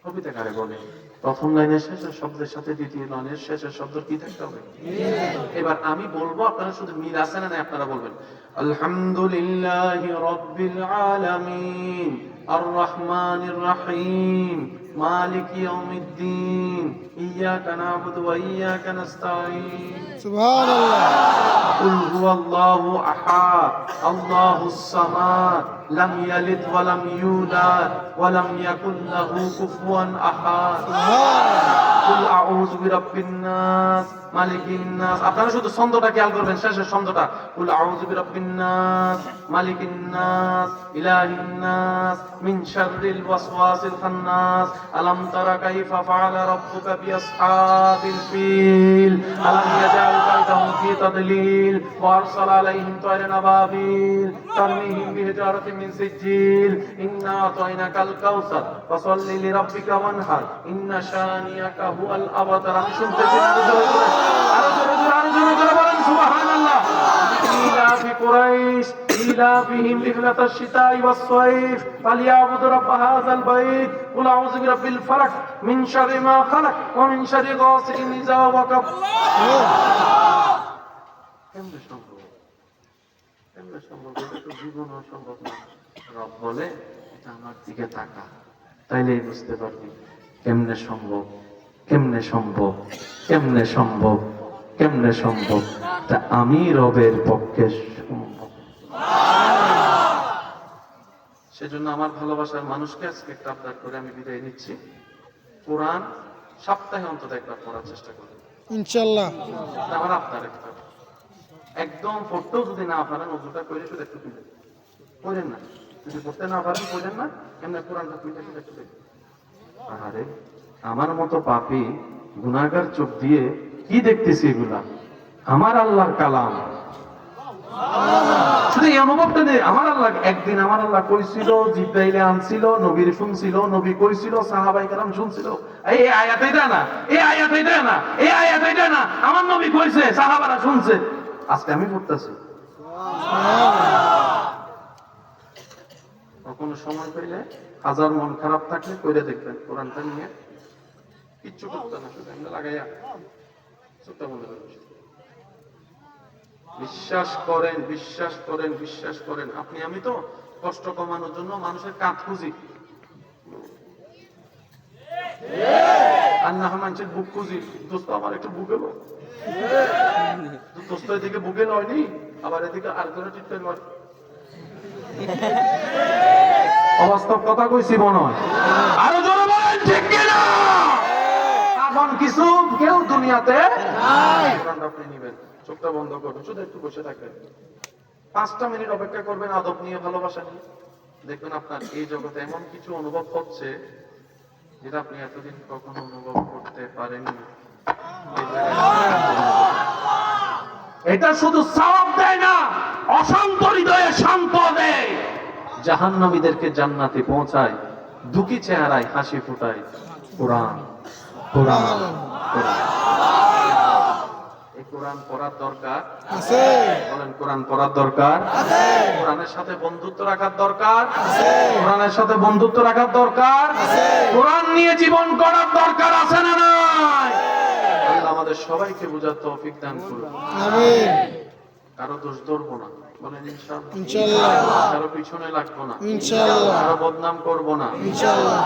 Speaker 1: কবিতা কারে বলে, প্রথম লাইনের শেষের শব্দের সাথে দ্বিতীয় লাইনের শেষের শব্দ কি থাকতে হবে। এবার আমি বলবো, আপনারা শুধু মিল আছে না নাই আপনারা বলবেন। আলহামদুলিল্লাহি রাব্বিল আলামিন আর রহমানির রহিম মালিক ইয়াউমিদ্দিন ইয়াকা না'বুদু ওয়া ইয়াকা নাস্তাঈন
Speaker 2: সুবহানাল্লাহ।
Speaker 1: কুল হুয়াল্লাহু আহাদ আল্লাহুস সামাদ লাম ইয়ালিদ ওয়া লাম ইউলাদ ওয়া লাম ইয়াকুল লাহু কুফুয়ান আহাদ কুল আউযু বিরাব্বিন নাস মালিকিন নাস। আপনারা শুধু ছন্দটা খেয়াল করবেন, শেষের ছন্দটা কুল আউযু বিরাব্বিন নাস মালিকিন নাস ইলাহিন নাস মিন শাররিল ওয়াসওয়াসিল খান্নাস আলাম তারা কাইফা ফাআলা রাব্বুকা বিআসহাবিল ফিল আলাম ইয়াজআল কাইদাহুম ফি তাদলিল ওয়া আরসালা আলাইহিম তায়রান আবাবিল তারমিহিম বিহিজারাতিন মিন সিজিল ইন্না আতাইনাকাল কাউসার ফাসাল্লি লিরাব্বিকা ওয়ানহার ইন্না শানিয়াকা হুয়াল আবতার। আমি শুনতেছি আরো জোরে বলেন সুবহানাল্লাহ। ইলাফি কুরাইশ ইলাফিহিম রিহলাতাশ শিতাই ওয়াস সাইফ ফালিয়াবুদু রাব্ব হাযাল বাইত কুল আউযু বিরাব্বিল ফালাক মিন শাররি মা খালাক ওয়া মিন শাররি গাসিকিন ইযা ওয়াকাব। কেমনে সম্ভব? কেমনে সম্ভব? এটা তো জীবনও সম্ভব না। রব বলে এটা আমার দিকে তাকা, তাইলেই বুঝতে পারবি কেমনে সম্ভব, কেমনে সম্ভব, কেমনে সম্ভব, কেমনে সম্ভব। তা আমি রবের পক্ষে সম্ভব। সেজন্য আমার ভালোবাসার মানুষকে আজকে একটা আবদার করে আমি বিদায় নিচ্ছি। কোরআন সপ্তাহে অন্তত একবার পড়ার চেষ্টা করবেন
Speaker 2: ইনশাআল্লাহ।
Speaker 1: আমার আবদার একটা, একদম পড়তেও যদি না পারেন ওজুটা করে শুধু একটু তুলে পড়েন না, যদি পড়তে না পারেন পড়েন না, এমনি কোরআনটা তুলে শুধু একটু দেখেন। আরে আমার মতো পাপী গুনাহগার চোখ দিয়ে কি দেখতেছি এগুলা? আমার আল্লাহর কালাম, শুধু এই অনুভবটা নেই। আমার আল্লাহ একদিন আমার আল্লাহ কইছিল, জিব্রাইলে আনছিল, নবীর শুনছিল, নবী কইছিল, সাহাবায়ে কেরাম শুনছিল। এই আয়াত এটা না, এই আয়াত এটা না, এই আয়াত এটা না, আমার নবী কইছে, সাহাবারা শুনছে, আজকে আমি পড়তেছি। কখনো সময় পেলে হাজার মন খারাপ থাকলে কইরে দেখবেন কোরআনটা নিয়ে কিচ্ছু করতে না, শুধু এমনি লাগাইয়া চোখটা বন্ধ করে বসে। বিশ্বাস করেন, বিশ্বাস করেন, বিশ্বাস করেন। আপনি আমি তো কষ্ট কমানোর জন্য মানুষের কাঁধ খুঁজি, আর না হয় মানুষের বুক খুঁজি। দোস্ত আমার একটু বুকে লো, দোস্ত এদিকে বুকে লয়নি, আবার এদিকে আরেকজনের চিৎকার করে। অবাস্তব কথা কইছি মনে হয়। আরো জোরে বলেন ঠিক কিনা? এখন কিছু কেউ দুনিয়াতে নাই। আপনি নিবেন, চোখটা বন্ধ করবেন, শুধু একটু বসে থাকবেন, 5টা মিনিট অপেক্ষা করবেন আদব নিয়ে, ভালোবাসা নিয়ে। দেখবেন আপনার এই জগতে এমন কিছু অনুভব হচ্ছে যেটা আপনি এতদিন কখনো অনুভব করতে পারেননি। এটা শুধু সওয়াব দেয় না, অশান্ত হৃদয়ে শান্ত দেয়। জাহান্নামীদেরকে জান্নাতে পৌঁছায়, দুঃখী চেহারায় হাসি ফুটায়। কোরআন, কোরআন, কোরআন। এই কোরআন পড়ার দরকার
Speaker 2: আছে।
Speaker 1: বলেন, কোরআন পড়ার দরকার আছে। কোরআনের সাথে বন্ধুত্ব রাখার দরকার আছে। কোরআনের সাথে বন্ধুত্ব রাখার দরকার আছে। কোরআন নিয়ে জীবন গড়ার দরকার আছে না নাই? আল্লাহ আমাদের সবাইকে বুঝার তৌফিক দান করুন, আমিন। কারো দোষ ধরবো না, বলেন ইনশাআল্লাহ। ইনশাআল্লাহ। কারো পিছনে লাগবো না, ইনশাআল্লাহ। কারো বদনাম করবো না, ইনশাআল্লাহ।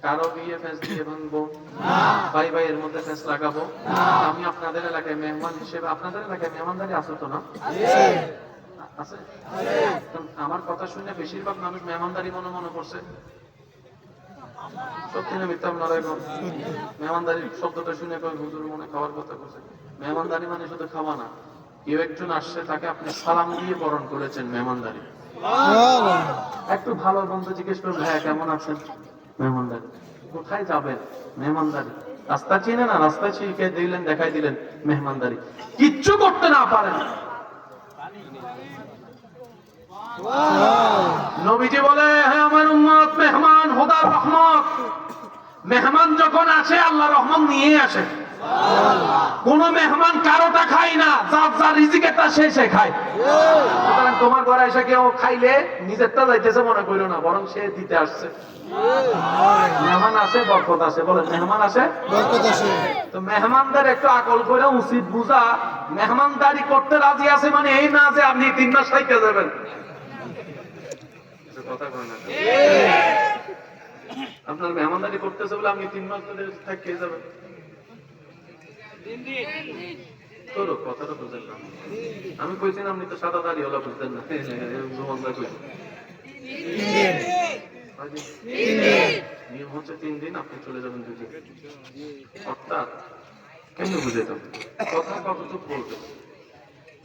Speaker 1: কারো বিয়ে ফেস দিয়ে ভাঙবো না, ভাই ভাইয়ের মধ্যে ফেস লাগাবো না। আমি আপনাদের এলাকায় মেহমান হিসেবে, আপনাদের এলাকায় মেহমানদারি আছে তো না? আছে। আমার কথা শুনে বেশিরভাগ মানুষ মেহমানদারি মনে মনে করছে। সত্যি না মিথ্যা আপনারা এখন? মেহমানদারি শব্দটা শুনে হুজুর মনে খাওয়ার কথা বলছে। মেহমানদারি মানে শুধু খাওয়া না, কেউ একজন আসছে তাকে আপনি সালাম দিয়ে বরণ করেছেন, মেহমানদারি। একটু ভালো বন্ধু জিজ্ঞেস করুন, ভাইয়া কেমন আছেন? মেহমানদারি। কোথায় যাবেন? মেহমানদারি। রাস্তা চিনে না, রাস্তায় শিখে দিলেন, দেখাই দিলেন মেহমানদারি, কিচ্ছু করতে না পারেন। নবীজি বলে, হে আমার উম্মত, মেহমান খোদার রহমত। মেহমান যখন আসে আল্লাহ রহমত নিয়ে আসে। কোন মেহমান কারোটা খায় না, যার যার রিজিকেরটা সে খায়। সুতরাং তোমার ঘরে এসে কেউ খাইলে নিজেরটা যাইতেছে মনে করো না, বরং সে দিতে আসছে। মেহমান আসে বরকত আসে, বলে মেহমান আসে
Speaker 2: বরকত আসে।
Speaker 1: তো মেহমানদের একটু আকল করে উচিত বুঝা, মেহমানদারি করতে রাজি আছে মানে এই না যে আপনি 3 মাস থাইকে যাবেন। কথা কয় না, আপনার মেহমানদারি করতেছে বলে আপনি 3 মাস ধরে থাইকে যাবেন। তোর কথাটা বুঝেন না, আমি কইছি না আপনি তো সাদা দাড়ি ওলা বুঝতেন না। নিয়ম হচ্ছে 3 দিন, আপনি চলে যাবেন 2 দিন। অর্থাৎ কেন বুঝেতাম কথা কতটুকু বলবেন,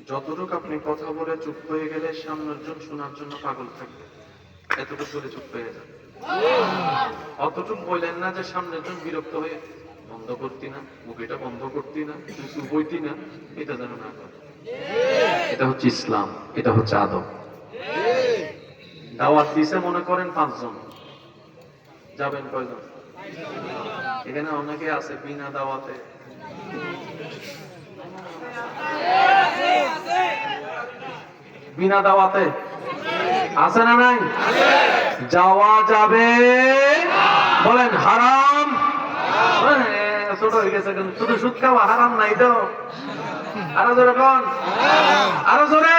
Speaker 1: যতটুকু আপনি কথা বলে চুপ হয়ে গেলে সামনের জন শোনার জন্য পাগল থাকবে, এতটুকু বলে চুপ হয়ে যাবে। অতটুকু বললেন না যে সামনের জন বিরক্ত হয়ে বন্ধ করতি না, মুখটা বন্ধ করতি না, কিছু বইতি না, এটা যেন না করে। এটা হচ্ছে ইসলাম, এটা হচ্ছে আদব। দাওয়াত দিছে মনে করেন 5 জন, যাবেন কয়জন? এখানে অনেকে আছে বিনা দাওয়াতে, বিনা দাওয়াতে আছে না নাই? যাওয়া যাবে? বলেন হারাম। ছোট হয়ে গেছে, শুধু সুদ খাওয়া হারাম নাই তো? আরো জোরে কোন, আরো জোরে।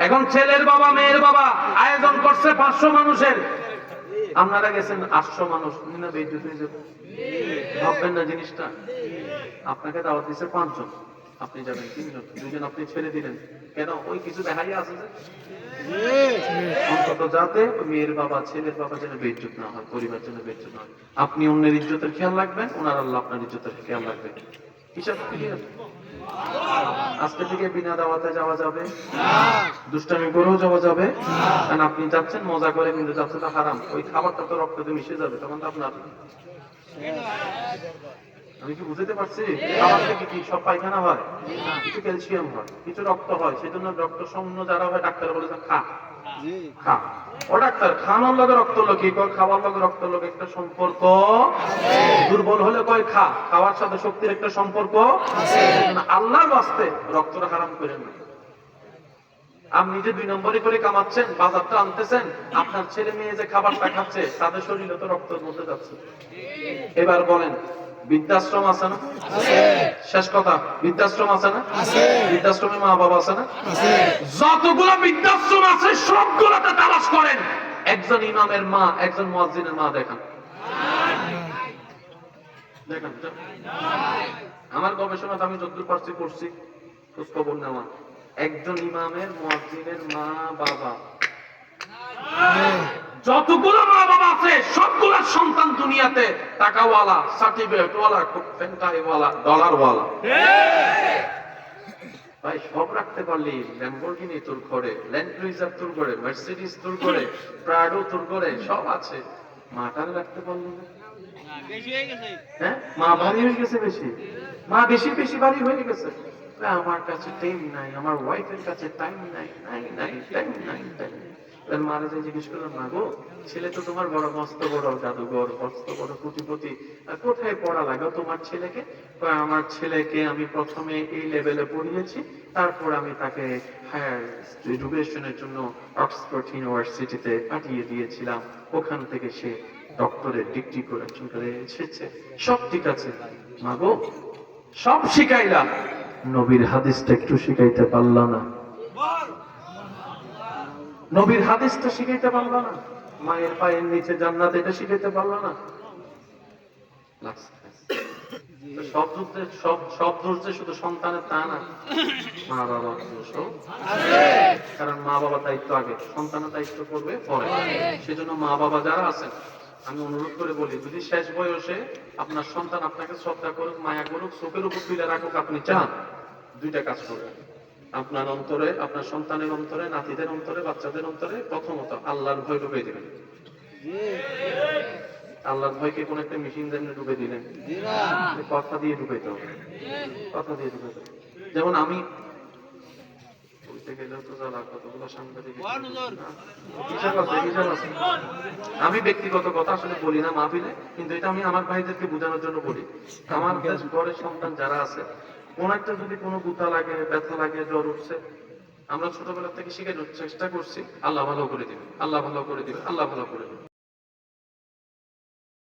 Speaker 1: এখন ছেলের বাবা মেয়ের বাবা আয়োজন করছে 500 মানুষের, আপনারা গেছেন 800 মানুষ, না বেইজ্জত হয়ে যাবে? ভাববেন না জিনিসটা? আপনাকে দাওয়াত দিচ্ছে 5 জন, আপনি যাবেন 3 জন, 2 জন আপনি ছেড়ে দিলেন কেন? ওই কিছু দেখাই আছে যে অন্তত যাতে মেয়ের বাবা ছেলের বাবা যেন বেইজ্জত না হয়, পরিবার যেন বেইজ্জত না হয়। আপনি অন্যের ইজ্জতের খেয়াল রাখবেন, ওনার আল্লাহ আপনার ইজ্জতের খেয়াল রাখবেন। হিসাব ক্লিয়ার? আজকে থেকে বিনা দাওয়াতে যাওয়া যাবে, দুষ্টামি করেও যাওয়া যাবে। কারণ আপনি যাচ্ছেন মজা করে, কিন্তু যাচ্ছে তো হারাম, ওই খাবারটা তো রক্ততে মিশে যাবে, তখন তো আপনার। আমি কি বুঝতে পারছি? খাবার থেকে কি সব পায়খানা হয়? কিছু ক্যালসিয়াম হয়, কিছু রক্ত হয়, সেজন্য রক্ত শূন্য যারা হয় ডাক্তার বলে খা খা। ও ডাক্তার, খানোর লগে রক্ত লোকে কয়, খাওয়ার লগে রক্ত লোকে একটা সম্পর্ক। দুর্বল হলে কয় খা, খাওয়ার সাথে শক্তির একটা সম্পর্ক। আল্লাহর ওয়াস্তে রক্তটা হারাম করেন না। আপনি যে 2 নম্বরে করে কামাচ্ছেন, বাজারটা আনতেছেন, আপনার ছেলে মেয়ে যে খাবারটা খাচ্ছে তাদের শরীরে তো রক্তের মধ্যে যাচ্ছে। এবার বলেন, বৃদ্ধাশ্রম আছে না? শেষ কথা, বৃদ্ধাশ্রম আছে না? বৃদ্ধাশ্রমে মা বাবা আছে না? যতগুলো বৃদ্ধাশ্রম আছে সবগুলোতে তালাশ করেন, একজন ইমামের মা, একজন মুয়াজ্জিনের মা দেখান। দেখেন, আমার গবেষণাতে আমি যতদূর পারছি করছি, খোঁজ খবর নেওয়া, একজন ইমামের মুয়াজ্জিনের মা বাবা, যতগুলো মা বাবা আছে সবগুলোর সন্তান দুনিয়াতে টাকাওয়ালা, সার্টিফিকেটওয়ালা, ফেন্টাইওয়ালা, ডলারওয়ালা। ভাই সব রাখতে পারলি, ল্যাম্বরগিনি তোর ঘরে, ল্যান্ড ক্রুইজার তোর ঘরে, মার্সিডিজ তোর ঘরে, প্রাডো তোর ঘরে, সব আছে, মাটার রাখতে পারলি না? হ্যাঁ, মা ভারী হয়ে গেছে বেশি, মা বেশি বেশি ভারী হয়ে গেছে। আমার কাছে টাইম নাই, আমার ওয়াইফের কাছে টাইম নাই, নাই নাই টাইম নাই, টাইম নাই। মারা যায় জিজ্ঞেস করলাম, মা গো, ছেলে তো তোমার বড় মস্ত বড় জাদুঘর, মস্ত বড় কোটিপতি, কোথায় পড়া লাগে তোমার ছেলেকে? আমার ছেলেকে আমি প্রথমে এই লেভেলে পড়িয়েছি, তারপর আমি তাকে হায়ার এডুকেশনের জন্য অক্সফোর্ড ইউনিভার্সিটিতে পাঠিয়ে দিয়েছিলাম, ওখান থেকে সে ডক্টরেট ডিগ্রি করে চলে এসেছে, সব ঠিক আছে। মা গো, সব শিখাইলাম, নবীর হাদিসটা একটু শিখাইতে পারলা না? নবীর হাদিসটা শিখাইতে পারলো না? মায়ের পায়ের নিচে জান্নাত, এটা শিখাইতে পারলো না? সব দোষ যে শুধু সন্তানের তা না, মা বাবার দোষও। কারণ মা বাবার দায়িত্ব আগে, সন্তানের দায়িত্ব করবে পরে। সেজন্য মা বাবা যারা আছেন, আমি অনুরোধ করে বলি, যদি শেষ বয়সে আপনার সন্তান আপনাকে শ্রদ্ধা করুক, মায়া করুক, চোখের উপর তুলে রাখুক, আপনি চান, 2টা কাজ করবেন। আপনার অন্তরে, আপনার সন্তানের অন্তরে, নাতিদের অন্তরে, বাচ্চাদের অন্তরে প্রথমত আল্লাহর ভয় ঢুকিয়ে দেবেন। আল্লাহর ভয়কে কোন একটা মেশিন দিয়ে ডুবে দিলেন? কথা দিয়ে ডুবাইতে হবে, কথা দিয়ে ডুবাইতে হবে। যেমন আমি বলতে গেলেও তো জ্বালা, কতগুলো সাংবাদিক হিসাব আছে, হিসাব আছে। আমি ব্যক্তিগত কথা আসলে বলি না মাহফিলে, কিন্তু এটা আমি আমার ভাইদেরকে বোঝানোর জন্য বলি। আমার ঘরের সন্তান যারা আছে, কোন একটা যদি কোনো গুতা লাগে, ব্যথা লাগে, জ্বর উঠছে, আমরা ছোটবেলা থেকে শিখে চেষ্টা করছি আল্লাহ ভালো করে দিবে, আল্লাহ ভালো করে দিবে, আল্লাহ ভালো করে দিবে।